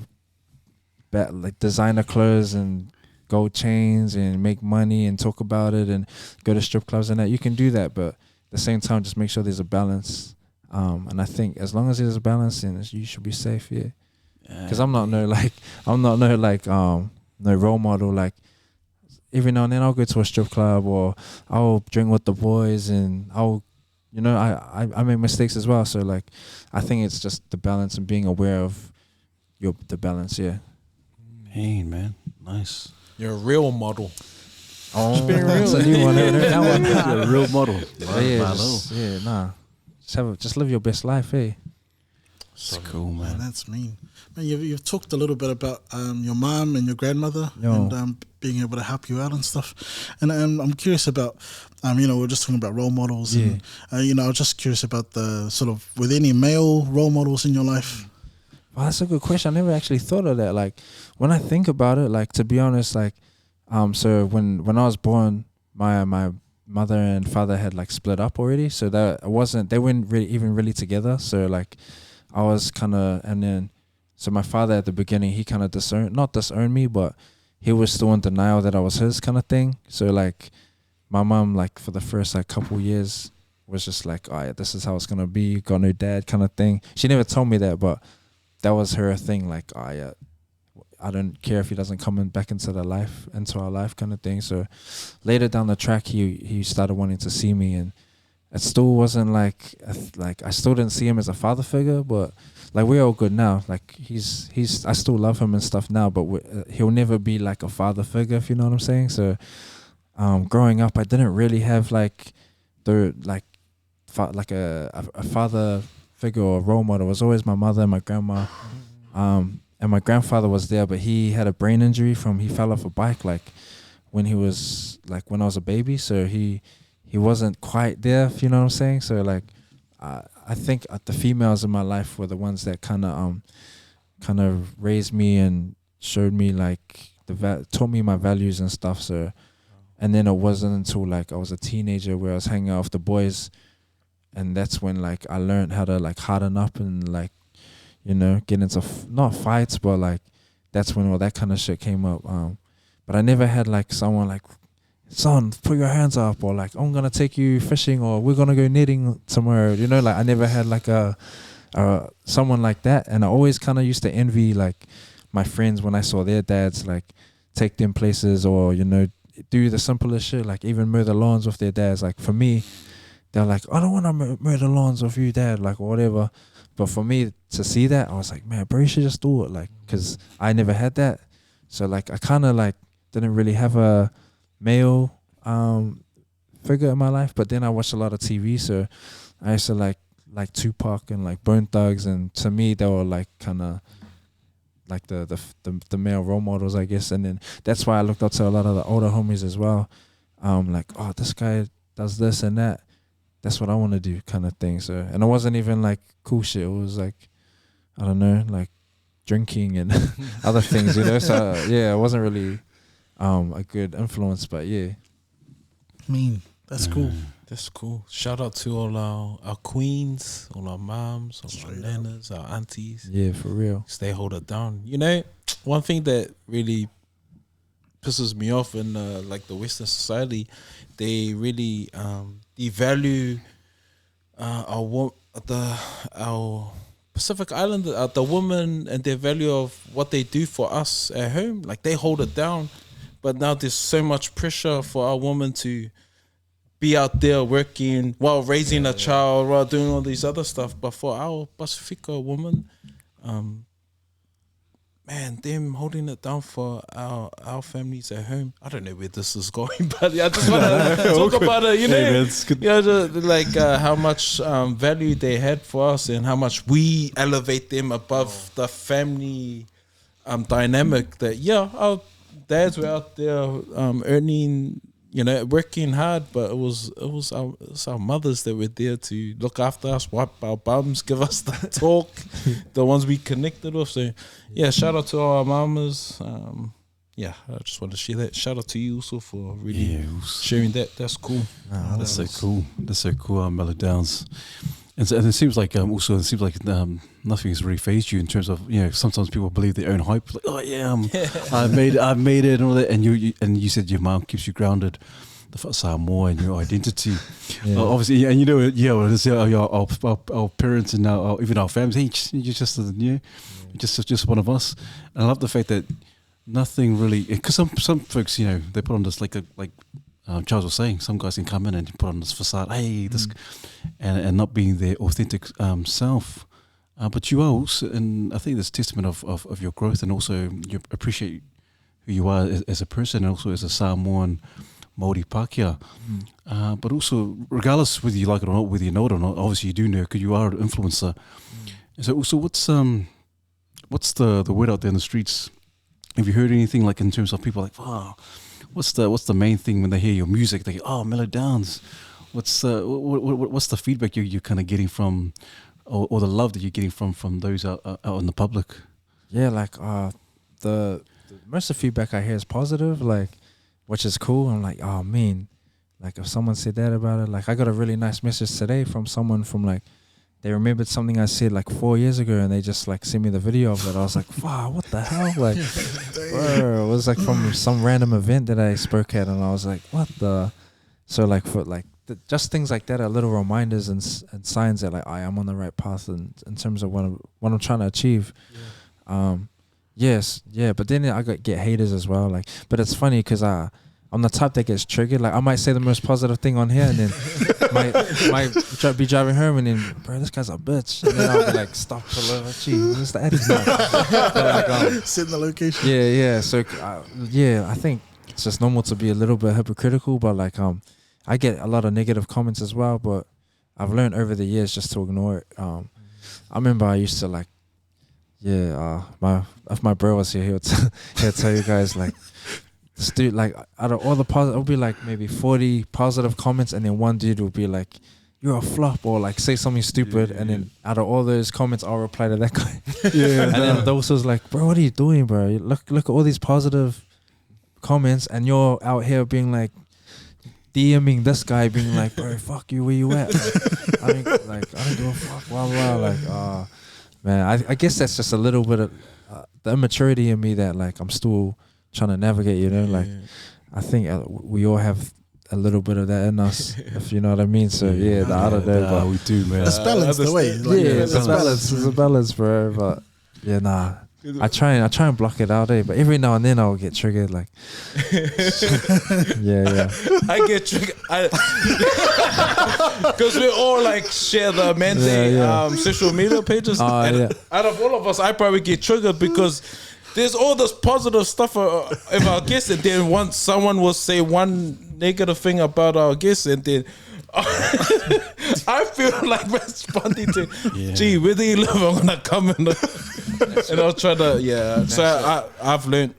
like designer clothes and gold chains and make money and talk about it and go to strip clubs and that, you can do that. But at the same time, just make sure there's a balance. And I think as long as there's a balance, then you should be safe. Yeah. Because I'm not no role model. Like every now and then I'll go to a strip club, or I'll drink with the boys, and I make mistakes as well. So like, I think it's just the balance and being aware of the balance. Yeah. Hey man, nice. You're a real model. Oh, just being real. That's a new one. That one. You're a real model. Just live your best life, eh? That's cool, Man, man. that's mean. Man, you've talked a little bit about your mom and your grandmother Yo. and being able to help you out and stuff. And I'm curious about, we're just talking about role models. Yeah. And, I was just curious about the sort of, were there any male role models in your life? Well, that's a good question. I never actually thought of that. Like, when I think about it, like, to be honest, like, so when I was born, my mother and father had like split up already. So they weren't really together. So like, I was kind of, and then, so my father at the beginning, he kind of not disowned me, but he was still in denial that I was his kind of thing. So like, my mom, like for the first like couple years was just like, oh yeah, this is how it's going to be. You got no dad kind of thing. She never told me that, but that was her thing. Like, oh yeah, I don't care if he doesn't come back into our life kind of thing. So later down the track, he started wanting to see me, and it still wasn't like I still didn't see him as a father figure, but like we're all good now. Like I still love him and stuff now, but he'll never be like a father figure, if you know what I'm saying. So growing up, I didn't really have like third, like a father figure or role model was always my mother and my grandma. And my grandfather was there, but he had a brain injury he fell off a bike like when I was a baby. So he wasn't quite there, if you know what I'm saying. So like I think the females in my life were the ones that kind of raised me and showed me like taught me my values and stuff. So, and then it wasn't until like I was a teenager where I was hanging out with the boys, and that's when like I learned how to like harden up and like, you know, get into not fights, but like that's when all that kind of shit came up. But I never had like someone like, son, put your hands up, or like, I'm gonna take you fishing, or we're gonna go knitting somewhere. You know, like I never had like someone like that, and I always kind of used to envy like my friends when I saw their dads like take them places, or you know, do the simplest shit, like even mow the lawns with their dads. Like for me, they're like, I don't want to mow the lawns with you, dad, like or whatever. But for me to see that, I was like, man, bro, you should just do it, like, because I never had that. So like I kind of like didn't really have a male figure in my life. But then I watched a lot of TV, so I used to like Tupac and like Bone Thugs, and to me they were like kind of like the male role models, I guess. And then that's why I looked up to a lot of the older homies as well. Like, oh, this guy does this and that. That's what I want to do, kind of thing. So, and it wasn't even like cool shit. It was like, I don't know, like drinking and other things, you know. So yeah, it wasn't really a good influence, but yeah. That's cool. That's cool. Shout out to all our queens, all our moms, all our nanas, our aunties. Yeah, for real. They hold it down. You know, one thing that really pisses me off in like the Western society, they really devalue our Pacific Islander, the women, and their value of what they do for us at home. Like they hold it down, but now there's so much pressure for our women to be out there working while raising a child, while doing all these other stuff. But for our Pacifica woman, man, them holding it down for our families at home. I don't know where this is going, but I just want to talk about it, you know. Hey, man, yeah, like how much value they had for us and how much we elevate them above the family dynamic. That our dads were out there earning, you know, working hard, but it was our mothers that were there to look after us, wipe our bums, give us the talk, the ones we connected with. So yeah, shout out to all our mamas. I just want to share that. Shout out to you also for really sharing that. That's cool. That's so cool. That's so cool, Melodownz. And it seems like nothing has really phased you in terms of, you know, sometimes people believe their own hype, like, oh yeah, I've made it and all that, and you said your mom keeps you grounded, the Samoa and your identity, obviously, and you know, our parents and even our families, hey, you're just just one of us. And I love the fact that nothing really, because some folks, you know, they put on this like Charles was saying, some guys can come in and put on this facade, hey, this, and not being their authentic self. But you are also, and I think this testament of your growth, and also you appreciate who you are as a person, and also as a Samoan Māori Pākehā. But also, regardless whether you like it or not, whether you know it or not, obviously you do know because you are an influencer. And so also, what's the word out there in the streets? Have you heard anything like in terms of people like, wow, what's the main thing when they hear your music? They go, oh, Melodownz. What's the feedback you're kind of getting from, or the love that you're getting from those out in the public? Yeah, like the most of the feedback I hear is positive, like, which is cool. I'm like, oh man, like if someone said that about it, like I got a really nice message today from someone from like, they remembered something I said like 4 years ago, and they just like sent me the video of it. I was like, wow, what the hell? Like, bro, it was like from some random event that I spoke at, and I was like, what the? So like for like just things like that are little reminders and signs that like I'm on the right path in terms of what I'm trying to achieve. But then I get haters as well. Like, but it's funny because I'm the type that gets triggered. Like I might say the most positive thing on here, and then might be driving home, and then, bro, this guy's a bitch. And then I'll be like, stop, gee, where's the edit now? Sit in the location. Yeah. So I think it's just normal to be a little bit hypocritical, but like I get a lot of negative comments as well, but I've learned over the years just to ignore it. I remember I used to like, if my bro was here, he'll tell you guys like, this dude, like out of all the positive, it'll be like maybe 40 positive comments, and then one dude will be like, "You're a flop," or like say something stupid, and then out of all those comments, I'll reply to that guy. And then those was like, "Bro, what are you doing, bro? Look at all these positive comments, and you're out here being like." DMing this guy, being like, "Bro, fuck you, where you at?" I don't give a fuck, blah blah. Like, man, I guess that's just a little bit of the immaturity in me that like I'm still trying to navigate. You know, like I think we all have a little bit of that in us, if you know what I mean. So I don't know, but we do, man. It's balanced the way. Like, it's a balance. It's a balance, bro. But I try and block it out, but every now and then I'll get triggered, like I get triggered because we all like share the mandate social media pages, and out of all of us, I probably get triggered because there's all this positive stuff of our guests, and then once someone will say one negative thing about our guests, and then I feel like responding to, gee, where do you live? I'm gonna come and I'll try to, So I've learned,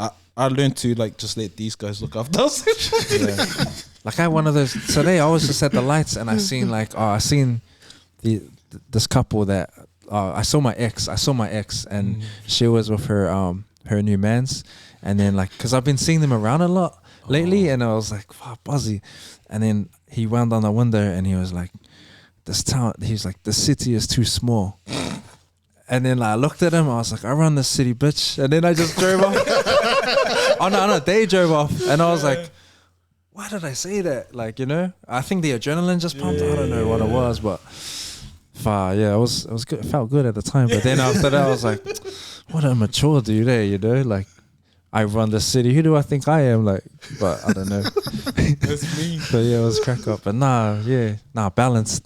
I learned to like just let these guys look after us. Like I had one of those today. I was just at the lights and I seen like, this couple that I saw my ex and she was with her new man's, and then like, cause I've been seeing them around a lot lately, and I was like, fuck, Buzzy. And then he wound on the window and he was like, he's like, the city is too small. And then I looked at him, I was like, I run the city, bitch. And then I just drove off. Oh no, they drove off. And I was like, why did I say that? Like, you know, I think the adrenaline just pumped. I don't know what it was, but it was good. It felt good at the time. But then after that, I was like, what a mature dude there, you know? Like, I run the city. Who do I think I am? Like, but I don't know. That's me. But it was crack up. But balance.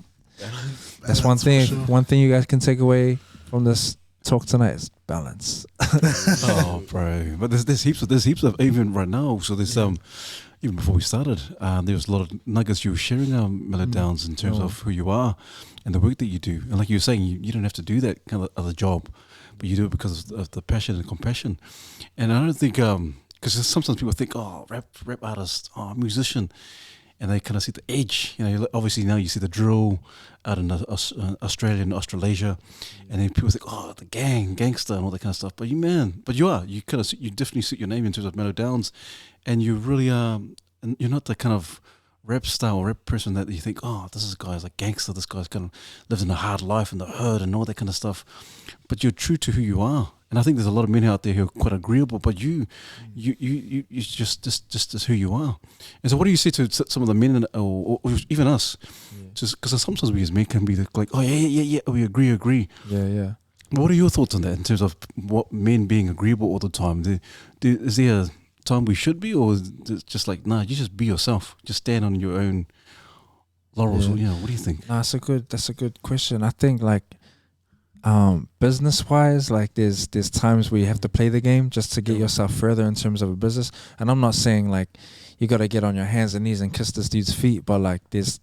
That's one thing. Sure. One thing you guys can take away from this talk tonight is balance. Oh, bro! But there's heaps of even right now. So there's even before we started, there was a lot of nuggets you were sharing, Melodownz, in terms of who you are and the work that you do. And like you were saying, you don't have to do that kind of other job, but you do it because of the passion and compassion. And I don't think, because sometimes people think, oh, rap artist, oh, musician, and they kind of see the edge. You know, obviously now you see the drill out in Australia and Australasia, and then people think, oh, the gangster, and all that kind of stuff. But you definitely suit your name in terms of Melodownz, and you really and you're not the kind of rap person that you think, oh, this guy's like gangster, this guy's kind of lived in a hard life in the hood and all that kind of stuff. But you're true to who you are. And I think there's a lot of men out there who are quite agreeable, but you just who you are. And so, what do you say to some of the men, or even us? Just because sometimes we as men can be like, oh yeah, we agree. Yeah. What are your thoughts on that in terms of what men being agreeable all the time? Is there a time we should be, or is it just like, nah, you just be yourself, just stand on your own laurels? What do you think? Nah, that's a good question. I think like, business wise, like there's times where you have to play the game just to get yourself further in terms of a business. And I'm not saying like you got to get on your hands and knees and kiss this dude's feet, but like there's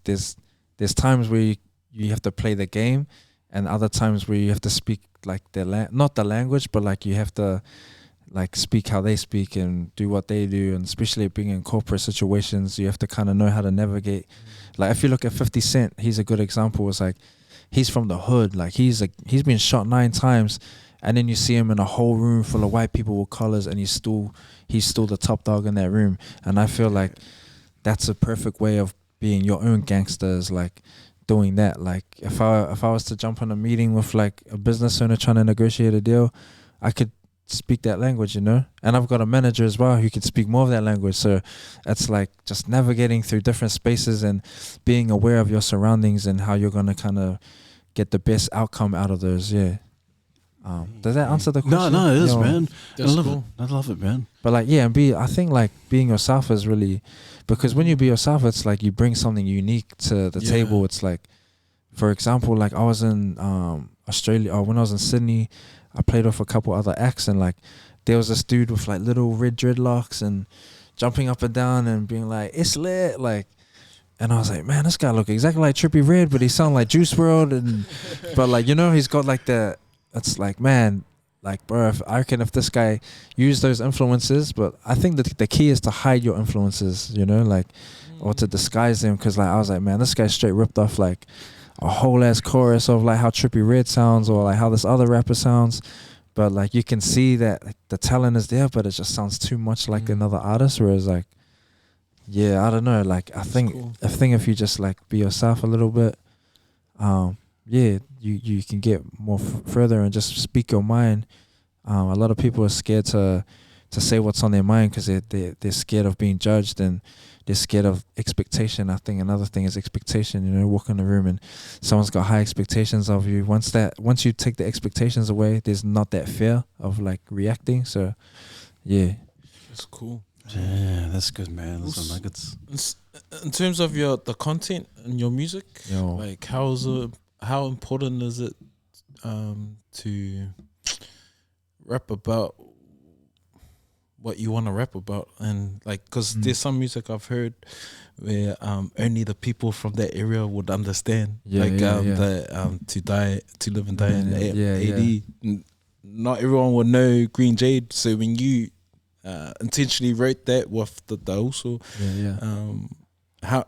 times where you have to play the game, and other times where you have to speak like not the language, but like you have to like speak how they speak and do what they do. And especially being in corporate situations, you have to kind of know how to navigate. Like if you look at 50 Cent, he's a good example. It's like, he's from the hood. Like he's been shot 9 times, and then you see him in a whole room full of white people with collars, and he's still the top dog in that room. And I feel like that's a perfect way of being your own gangsters, like doing that. Like if I was to jump on a meeting with like a business owner trying to negotiate a deal, I could speak that language, you know. And I've got a manager as well who could speak more of that language. So it's like just navigating through different spaces and being aware of your surroundings and how you're gonna kind of get the best outcome out of those. Does that answer the question? No, it is, man. I love it, man. But like, I think like being yourself is really, because when you be yourself, it's like you bring something unique to the table. It's like, for example, like I was in Australia, or when I was in Sydney, I played with a couple other acts, and like there was this dude with like little red dreadlocks and jumping up and down and being like, it's lit, like, And I was like, man, this guy look exactly like Trippie Redd, but he sound like Juice WRLD, and but like, you know, he's got like the. It's like, man, like, bro, I reckon if this guy used those influences, but I think that the key is to hide your influences, you know, like, or to disguise them, because like I was like, man, this guy straight ripped off like a whole ass chorus of like how Trippie Redd sounds or like how this other rapper sounds, but like you can see that like, the talent is there, but it just sounds too much like another artist. Whereas like, yeah, I don't know, like I think if you just like be yourself a little bit, yeah, you can get more further and just speak your mind. A lot of people are scared to say what's on their mind because they're scared of being judged, and they're scared of expectation. I think another thing is expectation. You know, walk in the room and someone's got high expectations of you. Once you take the expectations away, there's not that fear of like reacting. So, yeah, that's cool. Yeah, that's good, man. Those are nuggets. In terms of the content and your music, like how important is it to rap about what you want to rap about? And like, because there's some music I've heard where only the people from that area would understand. To live and die in AD. Not everyone will know Green Jade. So when you intentionally wrote that with the also, how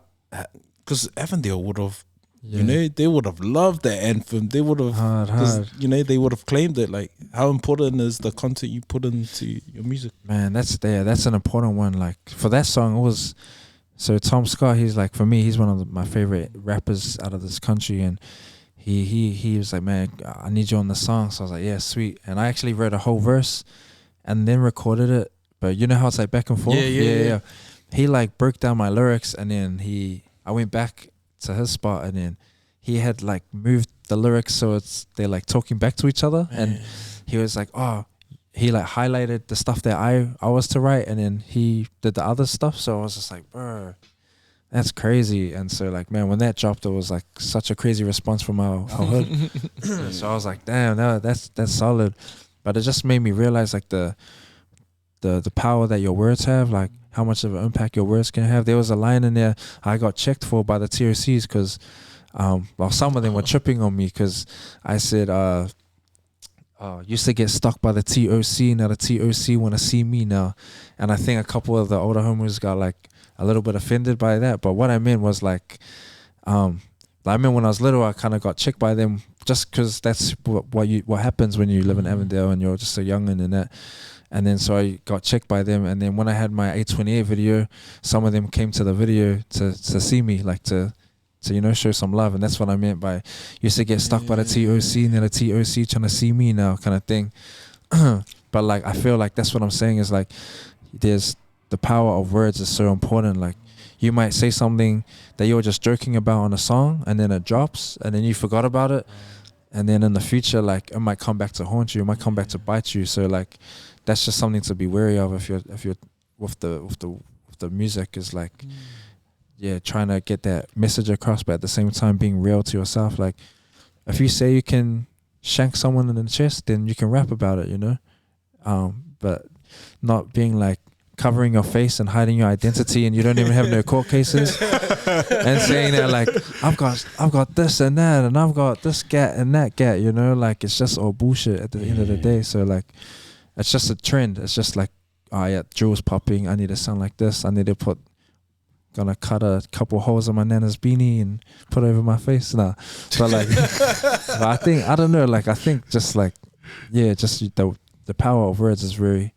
because Avondale would have. You know, they would have loved that anthem. They would have, you know, they would have claimed it. Like, how important is the content you put into your music? Man, that's an important one. Like, for that song, it was, so Tom Scott, he's like, for me, he's one of my favorite rappers out of this country, and he was like, man, I need you on the song. So I was like, yeah, sweet. And I actually wrote a whole verse and then recorded it. But you know how it's like back and forth? Yeah. He like broke down my lyrics, and then I went back to his spot, and then he had like moved the lyrics so they're like talking back to each other, and he was like, he like highlighted the stuff that I was to write, and then he did the other stuff. So I was just like, bro, that's crazy. And so like, man, when that dropped, it was like such a crazy response from our hood. So I was like, damn, that's solid. But it just made me realize like the power that your words have, like how much of an impact your words can have. There was a line in there I got checked for by the TOCs because, some of them were tripping on me because I said, used to get stuck by the TOC, now the TOC want to see me now. And I think a couple of the older homies got like a little bit offended by that. But what I meant was like, I mean, when I was little, I kind of got checked by them just because that's what happens when you live in Avondale and you're just a youngin' and that. And then so I got checked by them, and then when I had my 828 video, some of them came to the video to see me, like to you know, show some love. And that's what I meant by used to get stuck by the TOC, now the TOC trying to see me now, kind of thing. But like I feel like that's what I'm saying is like there's the power of words is so important. Like you might say something that you're just joking about on a song, and then it drops, and then you forgot about it, and then in the future, like it might come back to haunt you, it might come back to bite you. So like that's just something to be wary of if you're with the music is like trying to get that message across, but at the same time being real to yourself. Like if you say you can shank someone in the chest, then you can rap about it, you know, but not being like covering your face and hiding your identity, and you don't even have no court cases and saying that like I've got this and that, and I've got this gat and that gat, you know, like it's just all bullshit at the end of the day. So like it's just a trend. It's just like, oh yeah, jewels popping, I need to sound like this, I need to gonna cut a couple holes in my nana's beanie and put it over my face now. But like but I think just like just the power of words is very,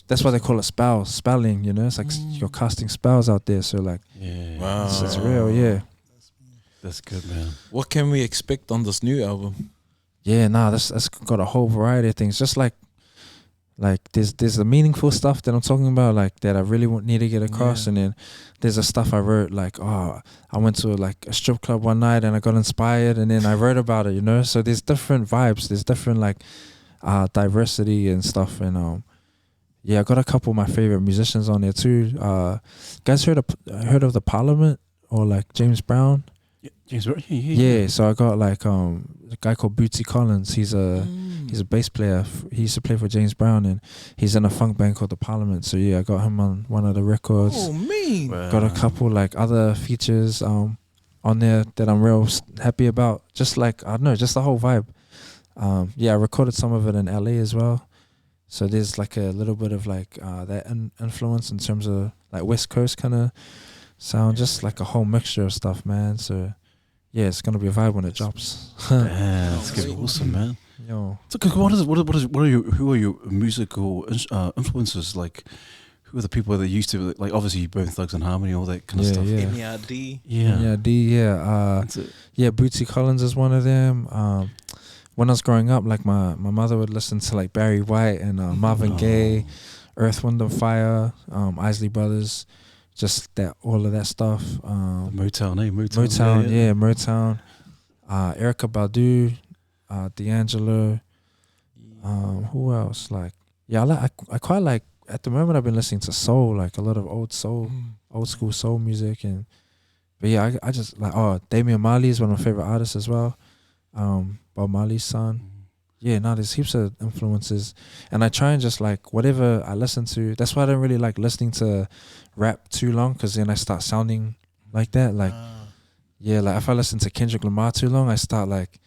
that's why they call it spelling, you know, it's like you're casting spells out there. So like wow, it's real. That's good, man. What can we expect on this new album? That's got a whole variety of things. Just like there's the meaningful stuff that I'm talking about, like that I really need to get across, and then there's the stuff I wrote like, I went to like a strip club one night and I got inspired, and then I wrote about it, you know. So there's different vibes, there's different like diversity and stuff, and I got a couple of my favorite musicians on there too. Guys heard of the Parliament or like James Brown? James Brown. Yeah, so I got like a guy called Bootsy Collins. He's a bass player. He used to play for James Brown, and he's in a funk band called the Parliament. So yeah, I got him on one of the records. Oh, mean. Got a couple like other features on there that I'm real happy about. Just like, I don't know, just the whole vibe. Yeah, I recorded some of it in LA as well. So there's like a little bit of like that influence in terms of like West Coast kind of sound, just like a whole mixture of stuff, man. So yeah, it's gonna be a vibe when it drops. Yeah, that's gonna be awesome, man. Yo, So, who are your musical influences? Like, who are the people that used to like? Obviously, Bone Thugs and Harmony, all that kind of stuff. NERD. Yeah. That's it. Yeah, Bootsy Collins is one of them. When I was growing up, like my mother would listen to like Barry White and Marvin Gaye, Earth, Wind and Fire, Isley Brothers, just that, all of that stuff. Motown, Motown, yeah, Motown. Erykah Badu, D'Angelo. Who else? Like, yeah, I quite like. At the moment, I've been listening to soul, like a lot of old school soul music, but yeah, I just like Damian Marley is one of my favorite artists as well. Bob Marley's son. Yeah, there's heaps of influences, and I try and just like whatever I listen to. That's why I don't really like listening to rap too long, because then I start sounding like that. Like, yeah, like if I listen to Kendrick Lamar too long, I start like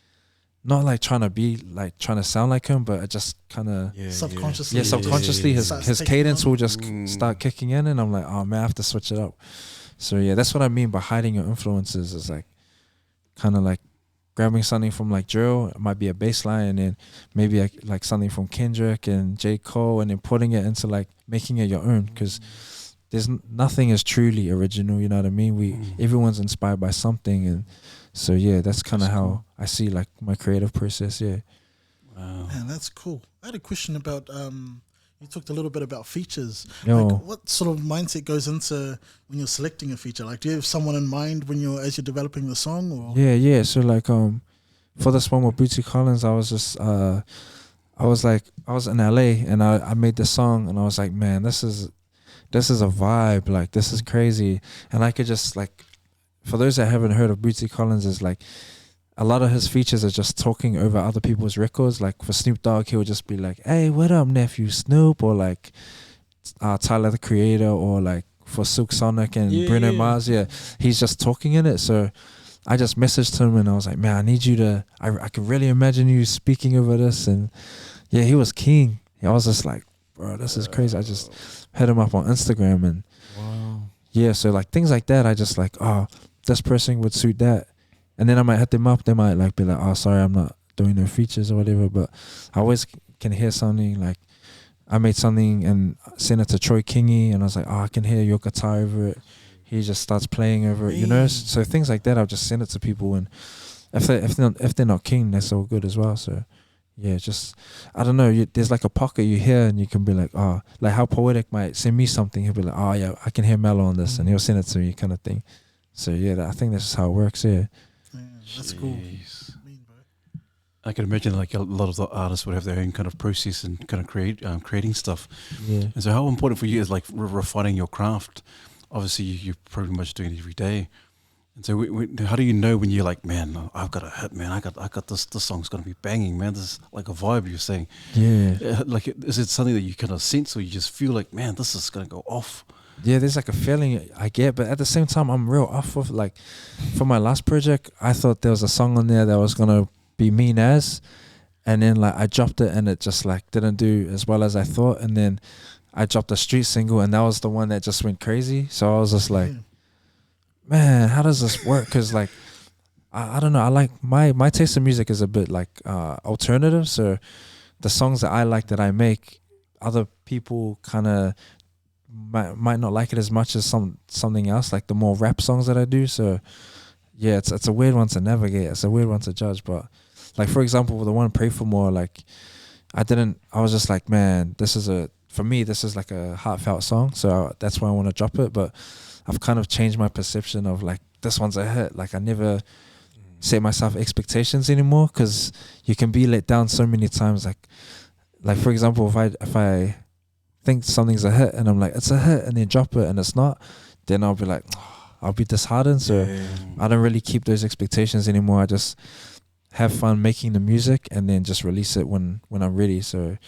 not like trying to sound like him, but I just kind of subconsciously. His cadence will just start kicking in, and I'm like, oh man, I have to switch it up. So yeah, that's what I mean by hiding your influences. Is like kind of like grabbing something from like drill, it might be a bass line, and then maybe like something from Kendrick and J. Cole, and then putting it into like making it your own, because there's nothing is truly original, you know what I mean? Everyone's inspired by something, and so yeah, that's kind of how I see like my creative process. Yeah. Wow. Man, that's cool. I had a question about you talked a little bit about features. Yo. Like, what sort of mindset goes into when you're selecting a feature? Like, do you have someone in mind as you're developing the song? Or? Yeah. So like for this one with Bootsy Collins, I was just I was in LA, and I made this song, and I was like, man, this is a vibe. Like, this is crazy, and I could just like, for those that haven't heard of Bootsy Collins, is like, a lot of his features are just talking over other people's records. Like for Snoop Dogg, he would just be like, hey, what up, nephew Snoop? Or like Tyler, the Creator, or like for Silk Sonic and Bruno Mars. Yeah, he's just talking in it. So I just messaged him, and I was like, man, I need you to, I can really imagine you speaking over this. And yeah, he was keen. I was just like, bro, this is crazy. I just hit him up on Instagram, and yeah, so like things like that, I just like, this person would suit that. And then I might hit them up. They might like be like, oh, sorry, I'm not doing no features or whatever. But I always can hear something. Like, I made something and sent it to Troy Kingy, and I was like, I can hear your guitar over it. He just starts playing over it, you know. So things like that, I'll just send it to people, and if they're not keen, that's all good as well. So yeah, just I don't know. There's like a pocket you hear, and you can be like, like how Poetic might send me something. He'll be like, yeah, I can hear Mellow on this, and he'll send it to me, kind of thing. So yeah, I think that's just how it works. Yeah. That's cool. I can imagine like a lot of the artists would have their own kind of process and kind of creating stuff. Yeah. And so how important for you is like refining your craft? Obviously, you're pretty much doing it every day. And so how do you know when you're like, man, I've got a hit, man. I got this song's going to be banging, man. This is like a vibe you're saying. Yeah. Like, is it something that you kind of sense, or you just feel like, man, this is going to go off? Yeah, there's like a feeling I get, but at the same time, I'm real off of like, for my last project, I thought there was a song on there that was gonna be Mean As, and then like I dropped it, and it just like didn't do as well as I thought, and then I dropped a street single, and that was the one that just went crazy. So I was just like, man, how does this work? Because like, I don't know, I like my taste in music is a bit like alternative, so the songs that I like that I make, other people kind of might not like it as much as something else, like the more rap songs that I do. So yeah, it's a weird one to navigate. It's a weird one to judge. But like, for example, the one Pray For More, like I was just like, man, for me, this is like a heartfelt song. So that's why I want to drop it. But I've kind of changed my perception of like, this one's a hit. Like I never set myself expectations anymore, because you can be let down so many times. Like for example, if I think something's a hit and I'm like, it's a hit, and then drop it and it's not, then I'll be like, I'll be disheartened. So I don't really keep those expectations anymore. I just have fun making the music and then just release it when I'm ready. So,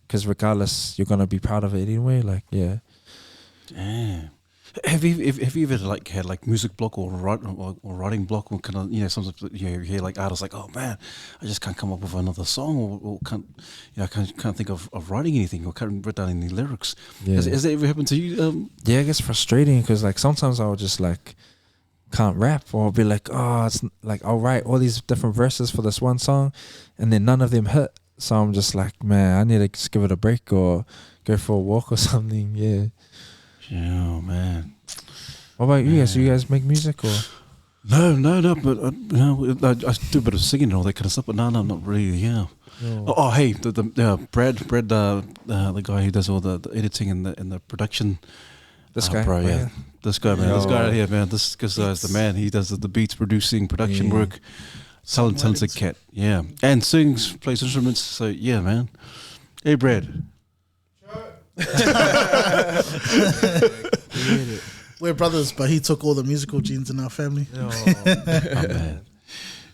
because regardless, you're gonna be proud of it anyway. Like, yeah. Damn. Have you ever like had like music block or writing block, or kind of, you know, sometimes you hear like artists like, oh man, I just can't come up with another song, or can't, you know, can't think of writing anything, or can't write down any lyrics. Yeah. Has that ever happened to you? Yeah, it gets frustrating because like sometimes I'll just like can't rap, or I'll be like, oh, it's like I'll write all these different verses for this one song, and then none of them hit. So I'm just like, man, I need to just give it a break or go for a walk or something. Yeah. Yeah, man. What about you guys? Do you guys make music or? No, but I do a bit of singing and all that kind of stuff. But no, not really. Yeah. No. Oh, hey, the Brad, the guy who does all the editing and the production. This guy, bro, yeah. yeah. This guy, man. This guy right here, man. This guy's the man. He does the beats, producing, production work. Talented cat, yeah, and sings, plays instruments. So yeah, man. Hey, Brad. We're brothers, but he took all the musical genes in our family. Oh, man.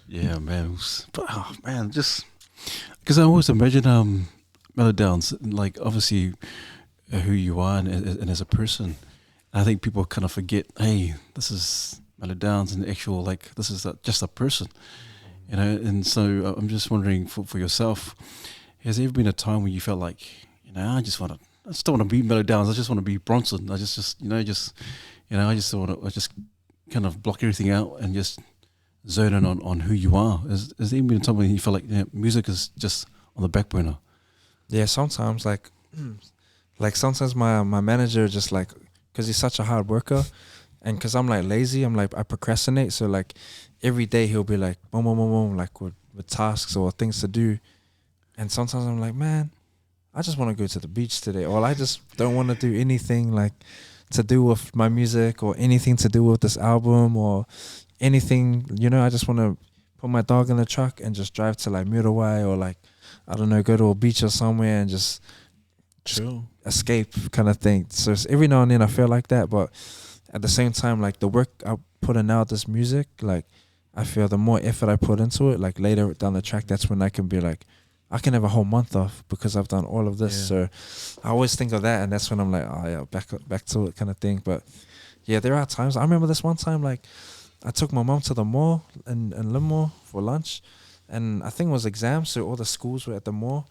Yeah, man. But, oh, man, just because I always imagine Melodownz, like obviously who you are and as a person. I think people kind of forget, hey, this is Melodownz, and actual, like, this is just a person, you know. And so I'm just wondering for yourself, has there ever been a time when you felt like, you know, I just don't want to be Melodownz. I just want to be Bronson. I just kind of block everything out and just zone in on who you are. Has there even been a time when you feel like, music is just on the back burner? Yeah, sometimes like sometimes my manager just like, because he's such a hard worker, and because I'm like lazy, I'm like I procrastinate. So like every day he'll be like boom, boom, boom, boom, like with tasks or things to do, and sometimes I'm like, man, I just want to go to the beach today, or I just don't want to do anything like to do with my music or anything to do with this album or anything, you know. I just want to put my dog in the truck and just drive to like Muriwai, or like, I don't know, go to a beach or somewhere and just chill, escape kind of thing. So it's every now and then I feel like that, but at the same time, like the work I put in out this music, like I feel the more effort I put into it, like later down the track, that's when I can be like, I can have a whole month off because I've done all of this. So I always think of that, and that's when I'm like, oh yeah, back to it kind of thing. But yeah, there are times. I remember this one time, like I took my mom to the mall in Limor for lunch, and I think it was exams, so all the schools were at the mall,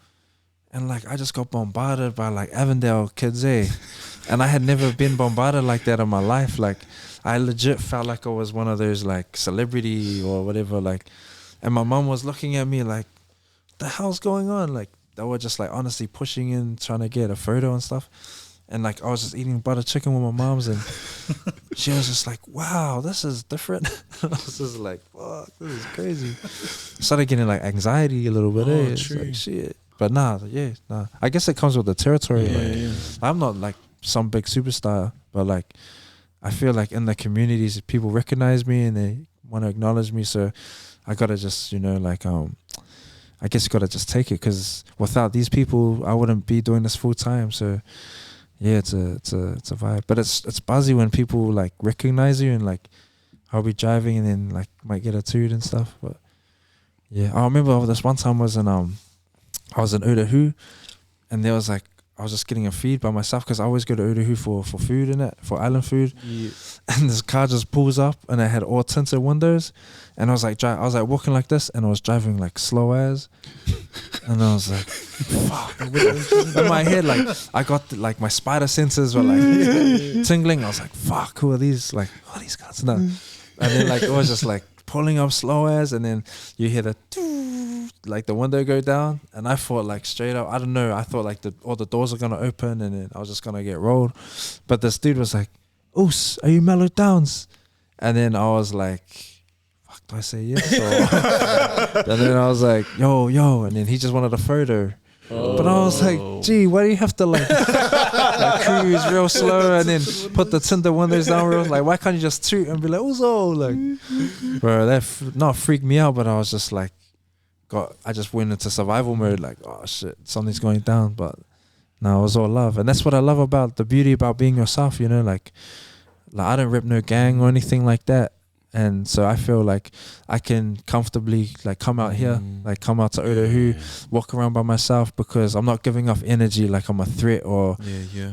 and like I just got bombarded by like Avondale kids, and I had never been bombarded like that in my life. Like I legit felt like I was one of those like celebrity or whatever, like, and my mom was looking at me like, the hell's going on? Like they were just like honestly pushing in, trying to get a photo and stuff, and like I was just eating butter chicken with my mom's, and she was just like, wow, this is different. I was just like, fuck, this is crazy. Started getting like anxiety a little bit. It's like shit. But nah. I guess it comes with the territory. I'm not like some big superstar, but like I feel like in the communities people recognize me and they want to acknowledge me, so I gotta just, you know, like I guess you gotta just take it, because without these people, I wouldn't be doing this full time. So, yeah, it's a vibe. But it's buzzy when people like recognize you, and like I'll be driving and then like might get a toot and stuff. But yeah, I remember this one time I was in Otahu, and there was like I was just getting a feed by myself, because I always go to Otahu for food and that, for island food. Yeah. And this car just pulls up, and it had all tinted windows, and I was like walking like this, and I was driving like slow as, and I was like, fuck. In my head, like I got like my spider senses were like tingling. I was like, fuck, who are these? Like, who are these guys? No. And then like it was just like pulling up slow as, and then you hear the like the window go down, and I thought like straight up, I don't know, I thought like all the doors are gonna open and then I was just gonna get rolled. But this dude was like, "Oos, are you Melodownz?" And then I was like, fuck, do I say yes? Or and then I was like, yo, and then he just wanted a photo. But I was like, gee, why do you have to like cruise real slow and then put the tinted windows down real? Like, why can't you just toot and be like, "Uzo," like, bro, that not freaked me out, but I was just like, I just went into survival mode, like, oh shit, something's going down. But no, it was all love, and that's what I love about the beauty about being yourself, you know, like like I don't rep no gang or anything like that. And so I feel like I can comfortably like come out here, like come out to Otahu, walk around by myself, because I'm not giving off energy like I'm a threat or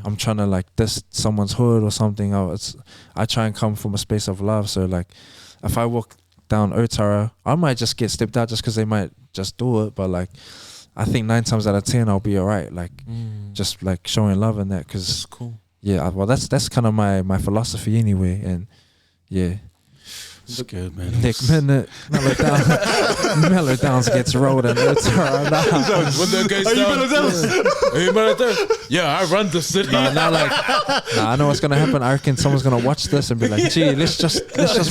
I'm trying to like diss someone's hood or something. I try and come from a space of love. So like if I walk down Otara, I might just get stepped out just because they might just do it. But like I think 9 times out of 10 I'll be alright. Like just like showing love in that, because That's cool. Yeah, well that's kind of my philosophy anyway. And yeah. It's good, man. Next minute, Melodownz gets rolled and it's When the guy's down, are you Melodownz? Yeah, I run the city. I know what's gonna happen. I reckon someone's gonna watch this and be like, "Gee, let's just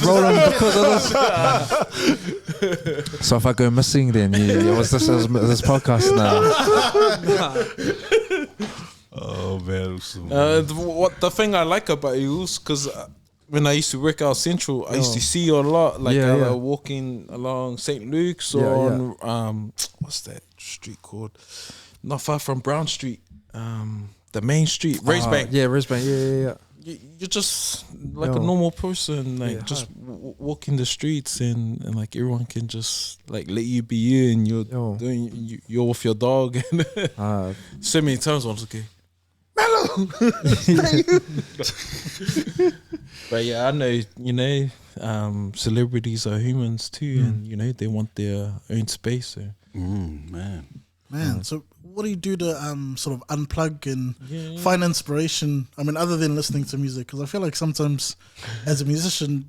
roll him because of this." So if I go missing, then it was this podcast now. Oh man, The thing I like about you is because when I used to work out Central, I used to see you a lot, like walking along St. Luke's or on what's that street called? Not far from Brown Street, the main street, Rosebank. Rosebank. Yeah. You're just like a normal person, like just walking the streets, and like everyone can just like let you be you, and you're with your dog, and so many times I was okay. Mellow. But yeah, I know, celebrities are humans too, and they want their own space. So. Man. So what do you do to sort of unplug and find inspiration? I mean, other than listening to music, because I feel like sometimes as a musician,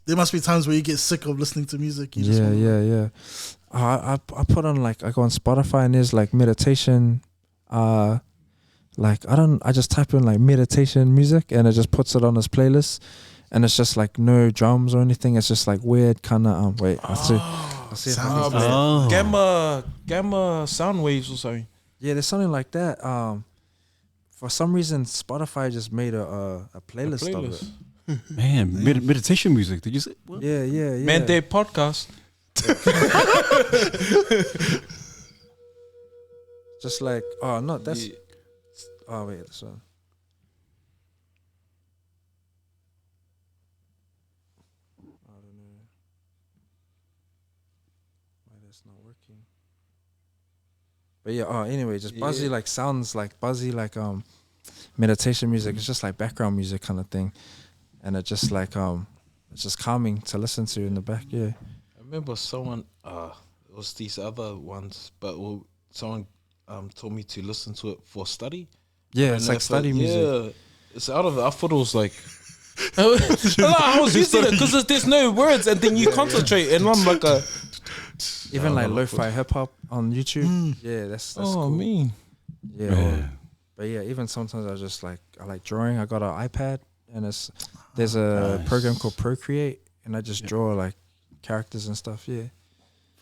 there must be times where you get sick of listening to music. I put on I go on Spotify and there's like meditation. I just type in like meditation music and it just puts it on this playlist, and it's just like no drums or anything. It's just like weird kind of I'll see if I can gamma sound waves or something. Yeah, there's something like that. For some reason, Spotify just made a playlist of it. Man, meditation music. Did you say? What? Yeah. Man, their podcast. Just like that's. Oh wait, this one. I don't know why that's not working. But yeah, anyway, just buzzy sounds like buzzy meditation music. It's just like background music kind of thing, and it just it's just calming to listen to in the back. Yeah, I remember someone. It was these other ones, but someone told me to listen to it for study. Yeah, it's like study music. Yeah, it's out of it. I thought it was like. I was using it because there's no words, and then you concentrate, and I'm like even like lo-fi hip hop on YouTube. Yeah, that's cool. Mean. Yeah, but yeah, even sometimes I like drawing. I got an iPad, and there's a program called Procreate, and I just draw like characters and stuff. Yeah,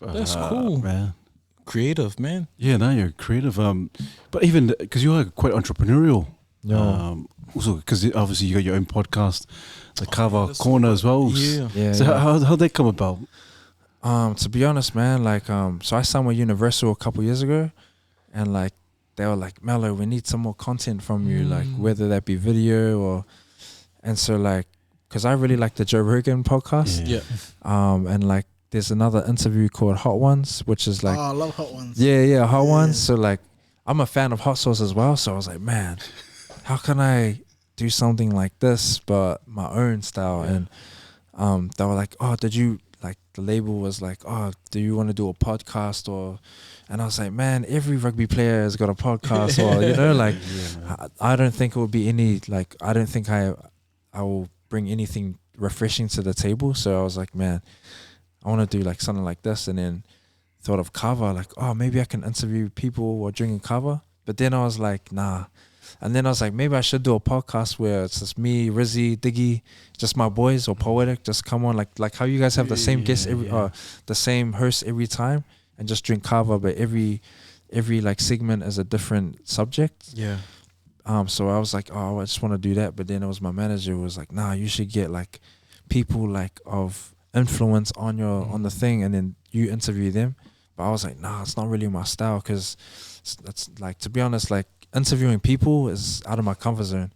that's cool, man. Creative, man. Yeah, now you're creative. But even because you're quite entrepreneurial. Also, because obviously you got your own podcast, the Kava Corner as well. Yeah. So how'd that come about? To be honest, man, so I signed with Universal a couple years ago, and like they were like, Mellow, we need some more content from you, like whether that be video and so like, because I really like the Joe Rogan podcast. Yeah. And like there's another interview called Hot Ones, which is like, I love Hot Ones. Yeah, Hot Ones. So like, I'm a fan of hot sauce as well. So I was like, man, how can I do something like this but my own style? And they were like, oh, did you like, the label was like, oh, do you want to do a podcast? And I was like, man, every rugby player has got a podcast. Or like I don't think it would be any like, I don't think I will bring anything refreshing to the table. So I was like, man, I want to do like something like this. And then thought of kava, like, oh, maybe I can interview people who are drinking kava. But then I was like, nah. And then I was like, maybe I should do a podcast where it's just me, Rizzy, Diggy, just my boys, or Poetic, just come on, like how you guys have the same guest the same host every time, and just drink kava, but every like segment is a different subject. Yeah. So I was like, oh, I just want to do that. But then it was my manager who was like, nah, you should get like people like of influence on the thing, and then you interview them. But I was like, nah, it's not really my style, because that's like, to be honest, like interviewing people is out of my comfort zone.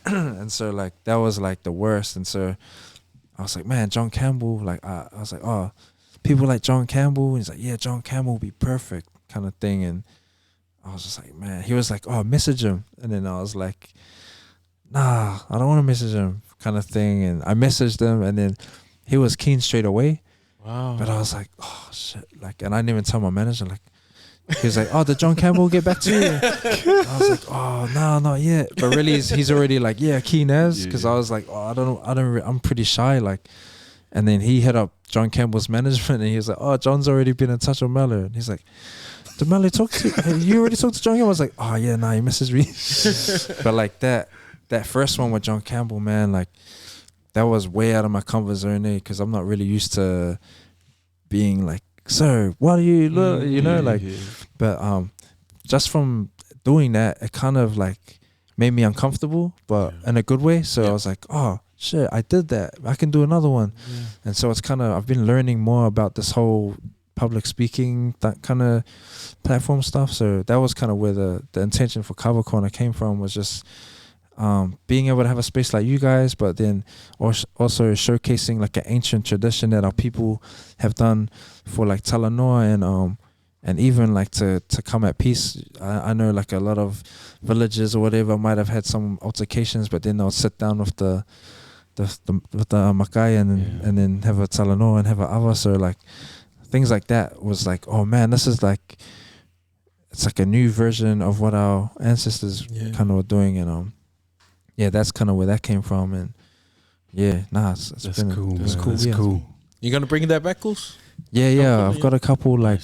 and so like that was like the worst. And so I was like, man, John Campbell, like I was like, oh, people like John Campbell. And he's like, yeah, John Campbell would be perfect, kind of thing. And I was just like, man, he was like, oh, message him. And then I was like, nah, I don't want to message him, kind of thing. And I messaged him, and then he was keen straight away. Wow. But I was like, oh shit, like, and I didn't even tell my manager, like, he was like, oh, did John Campbell get back to you? I was like, oh, no, not yet. But really, he's already like, yeah, keen as, because I was like, oh, I don't know, I'm pretty shy, like. And then he hit up John Campbell's management, and he was like, oh, John's already been in touch with Mellow. And he's like, did Mellow talk to you? You already talked to John Campbell? I was like, oh yeah, nah, he messaged me. But like that first one with John Campbell, man, like that was way out of my comfort zone, because I'm not really used to being like, sir, what do you look, you know, like. But just from doing that, it kind of like made me uncomfortable, but in a good way. So I was like, oh shit, I did that, I can do another one. And so it's kind of, I've been learning more about this whole public speaking, that kind of platform stuff. So that was kind of where the intention for Cover Corner came from, was just being able to have a space like you guys, but then also showcasing like an ancient tradition that our people have done for like Talanoa, and even like to come at peace. I know like a lot of villages or whatever might have had some altercations, but then they'll sit down with the makai and then have a Talanoa and have a ava. So like things like that was like, oh man, this is like, it's like a new version of what our ancestors kind of were doing. And that's kind of where that came from. And it's that's cool. That's cool. That's cool. You gonna bring that back, Cos? Yeah. I've got a couple like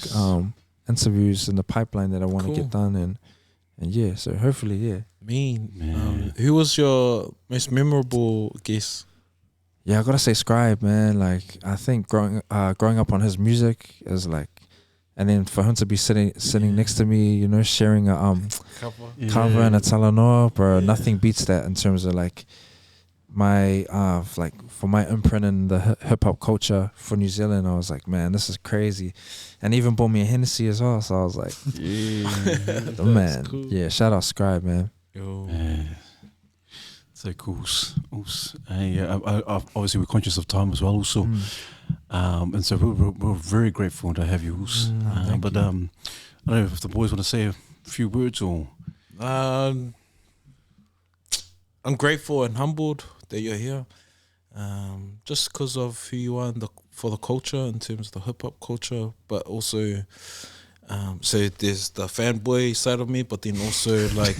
interviews in the pipeline that I want to get done, and so hopefully, who was your most memorable guest? Yeah, I gotta say Scribe, man. Like I think growing up on his music is like, and then for him to be sitting next to me, you know, sharing a cover and a Talanoa, bro, nothing beats that in terms of like my like for my imprint in the hip hop culture for New Zealand. I was like, man, this is crazy, and even bought me a Hennessy as well. So I was like, man, cool. Shout out Scribe, man. Yo. So cool. Obviously we're conscious of time as well also, and so we're very grateful to have you. I don't know if the boys want to say a few words or. I'm grateful and humbled that you're here, just because of who you are for the culture in terms of the hip hop culture, but also. So there's the fanboy side of me, but then also like,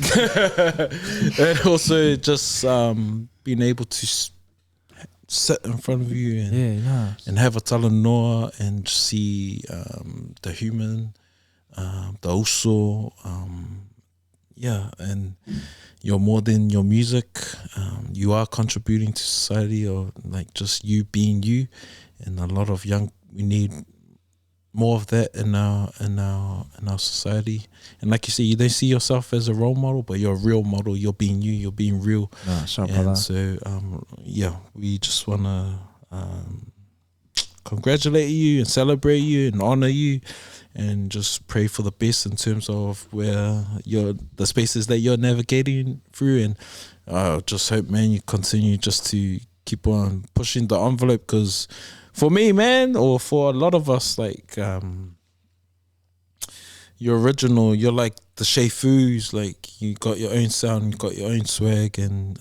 and also just being able to sit in front of you and have a Talanoa and see the human, the uso, and you're more than your music. You are contributing to society, or like just you being you, and a lot of we need more of that in our society. And like you say, you don't see yourself as a role model, but you're a real model. You're being you. You're being real. And so we just want to congratulate you and celebrate you and honor you, and just pray for the best in terms of where the spaces that you're navigating through. And just hope, man, you continue just to keep on pushing the envelope, because for me, man, or for a lot of us, like you're original. You're like the Shea Foos. Like you got your own sound, you got your own swag, and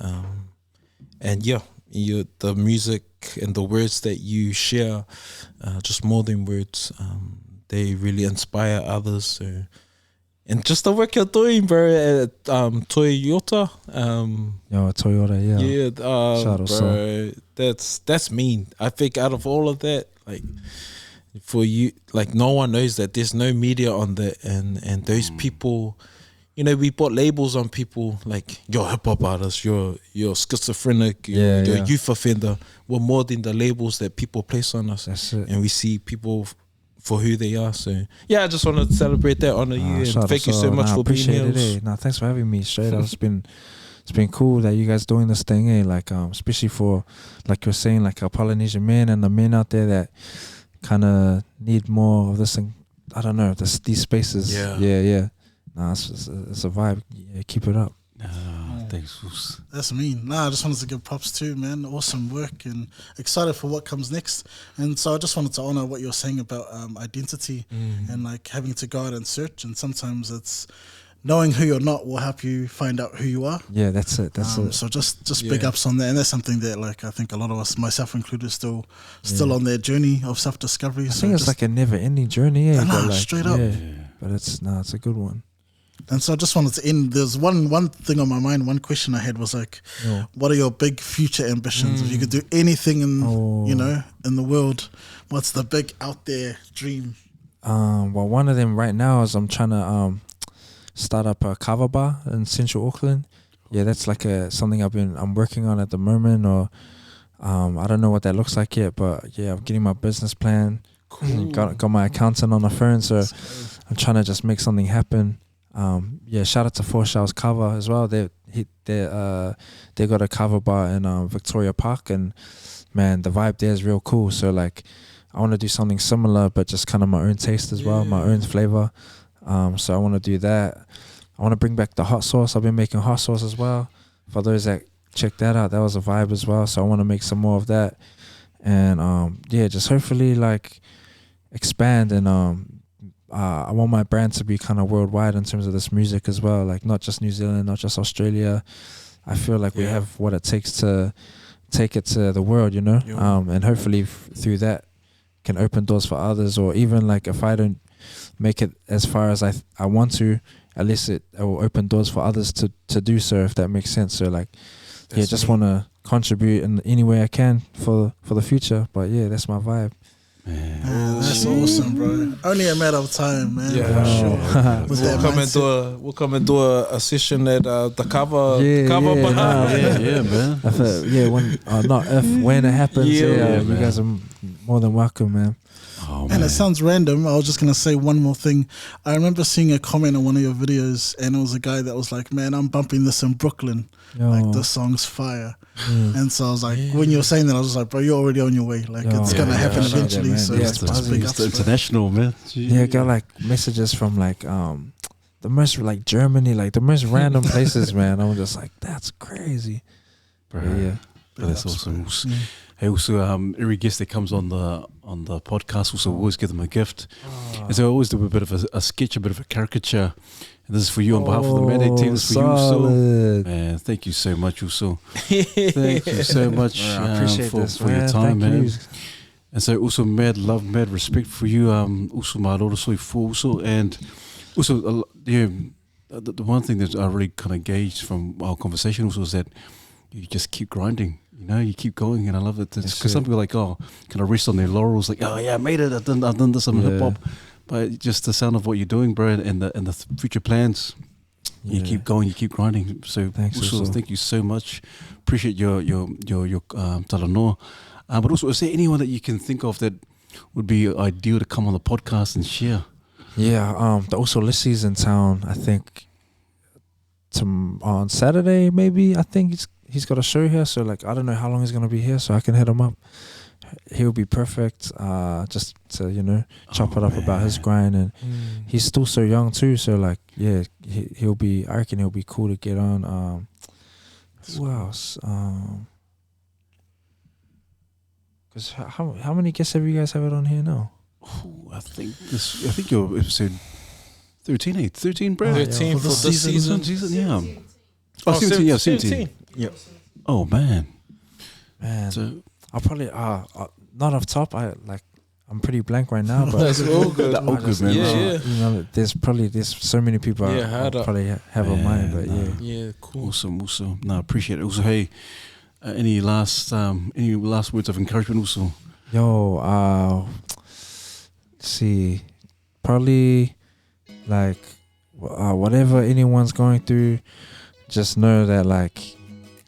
you the music and the words that you share, just more than words. They really inspire others. So, and just the work you're doing, bro, at Toyota. Toyota, shout out, bro. That's mean. I think out of all of that, like for you, like no one knows that there's no media on that, and those people, you know, we put labels on people like you're a hip hop artist, you're schizophrenic, you're a youth offender. We're more than the labels that people place on us. That's it. And we see people for who they are. So I just want to celebrate that, honor you, and thank you so much for being here. Thanks for having me. Straight up, it's been cool that you guys doing this thing, like especially for, like you're saying, like our Polynesian men and the men out there that kind of need more of this. I don't know, these spaces. Yeah. Nah, it's a vibe. Yeah, keep it up. Thanks, Oos. That's mean. Nah, I just wanted to give props too, man. Awesome work and excited for what comes next. And so I just wanted to honor what you're saying about identity and like having to go out and search. And sometimes it's knowing who you're not will help you find out who you are. Yeah, that's it. That's it. So just big ups on that. And that's something that like I think a lot of us, myself included, still on their journey of self-discovery. I think it's like a never-ending journey. Yeah, nah, like, straight up. Yeah, but it's a good one. And so I just wanted to end. There's one thing on my mind. One question I had was like, what are your big future ambitions? If you could do anything in in the world, what's the big out there dream? Well, one of them right now is I'm trying to start up a kava bar in Central Auckland. Yeah, that's like something I'm working on at the moment, or I don't know what that looks like yet, but yeah, I'm getting my business plan. Cool. Got my accountant on the phone, so I'm trying to just make something happen. Shout out to Four Shells Cover as well. They got a cover bar in Victoria Park, and man, the vibe there is real cool. So like, I want to do something similar, but just kind of my own taste as well, my own flavor. So I want to do that. I want to bring back the hot sauce. I've been making hot sauce as well. For those that check that out, that was a vibe as well. So I want to make some more of that, and just hopefully like expand and I want my brand to be kind of worldwide in terms of this music as well, like not just New Zealand, not just Australia. I feel like we have what it takes to take it to the world, and hopefully through that can open doors for others, or even like if I don't make it as far as I want to, at least it will open doors for others to do so, if that makes sense. So like, just want to contribute in any way I can for the future. But yeah, that's my vibe. Man, that's awesome, bro. Only a matter of time, man. Yeah, sure. We'll come and do a session at the cover bar. Man. When it happens, you guys are more than welcome, man. Oh, and it sounds random. I was just gonna say one more thing. I remember seeing a comment on one of your videos, and it was a guy that was like, "Man, I'm bumping this in Brooklyn. Like this song's fire." And so I was like, when you were saying that, I was like, "Bro, you're already on your way. Like it's gonna happen eventually." That, so it's big ups, international, man. Yeah, I got like messages from like the most like Germany, like the most random places, man. I'm just like, that's crazy. Bro, yeah, that's awesome. Hey, also, every guest that comes on the podcast, also always give them a gift. And so I always do a bit of a sketch, a bit of a caricature. And this is for you on behalf of the Mandate team. This is for you, Uso. Man, thank you so much, Uso. Thank you so much I appreciate for your time, man. And so also mad love, mad respect for you, Uso Maloro Soi for Uso. And also, the one thing that I really kind of gauged from our conversation also is that you just keep grinding. You keep going, and I love it. Because some people are like, kind of rest on their laurels, like, I made it, I've done this, I'm hip hop. But just the sound of what you're doing, bro, and the future plans, you keep going, you keep grinding. So, thanks, also, thank you so much. Appreciate your talanoa. But also, is there anyone that you can think of that would be ideal to come on the podcast and share? Yeah, also Lissy's in town, I think, on Saturday, maybe. I think he's got a show here, so like I don't know how long he's gonna be here, so I can hit him up. He'll be perfect, just to chop it up about his grind, and he's still so young too. So like, yeah, he'll be. I reckon he'll be cool to get on. Who else? Because how many guests have you guys have it on here now? I think your episode 13, 13, bro. 13 for this season. Yeah. 17, yeah, 17. Yep. Oh man. So I'll probably not off top. I'm pretty blank right now, but that's all good. All good, man. Yeah. There's so many people I probably have on mind, but cool. Awesome. No, I appreciate it. Also, hey, any last words of encouragement? Also, see, probably like whatever anyone's going through, just know that like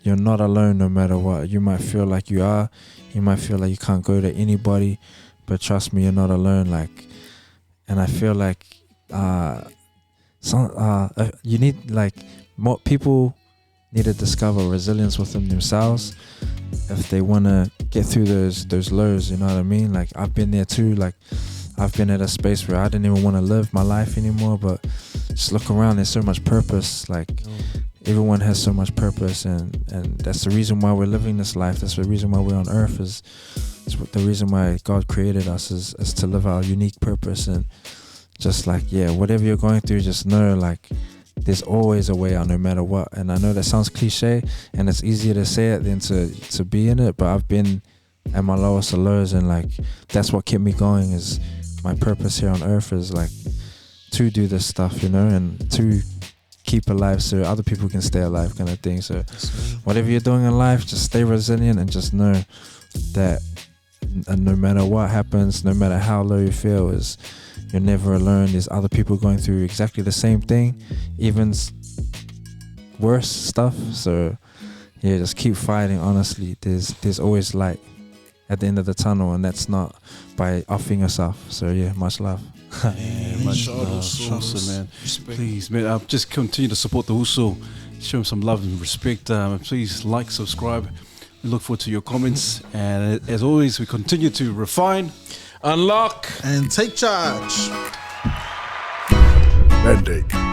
you're not alone no matter what. You might feel like you are, you might feel like you can't go to anybody, but trust me, you're not alone. Like, and I feel like you need, like, more people need to discover resilience within themselves if they want to get through those lows, you know what I mean? Like, I've been there too. Like, I've been at a space where I didn't even want to live my life anymore, but just look around, there's so much purpose. Like, everyone has so much purpose, and that's the reason why we're living this life. That's the reason why we're on earth. It's the reason why God created us is to live our unique purpose. And just like, yeah, whatever you're going through, just know like there's always a way out no matter what. And I know that sounds cliche and it's easier to say it than to be in it, but I've been at my lowest of lows, and like that's what kept me going. Is my purpose here on earth is like to do this stuff, you know, and to keep alive so other people can stay alive, kind of thing. So whatever you're doing in life, just stay resilient and just know that no matter what happens, no matter how low you feel, is you're never alone. There's other people going through exactly the same thing, even worse stuff. So yeah, just keep fighting. Honestly, there's always light at the end of the tunnel, and that's not by offing yourself. So yeah, much love. Much love. Awesome, man. Please, man, just continue to support the Uso. Show him some love and respect. Please like, subscribe. We look forward to your comments, and as always, we continue to refine, unlock, and take charge. Mandate.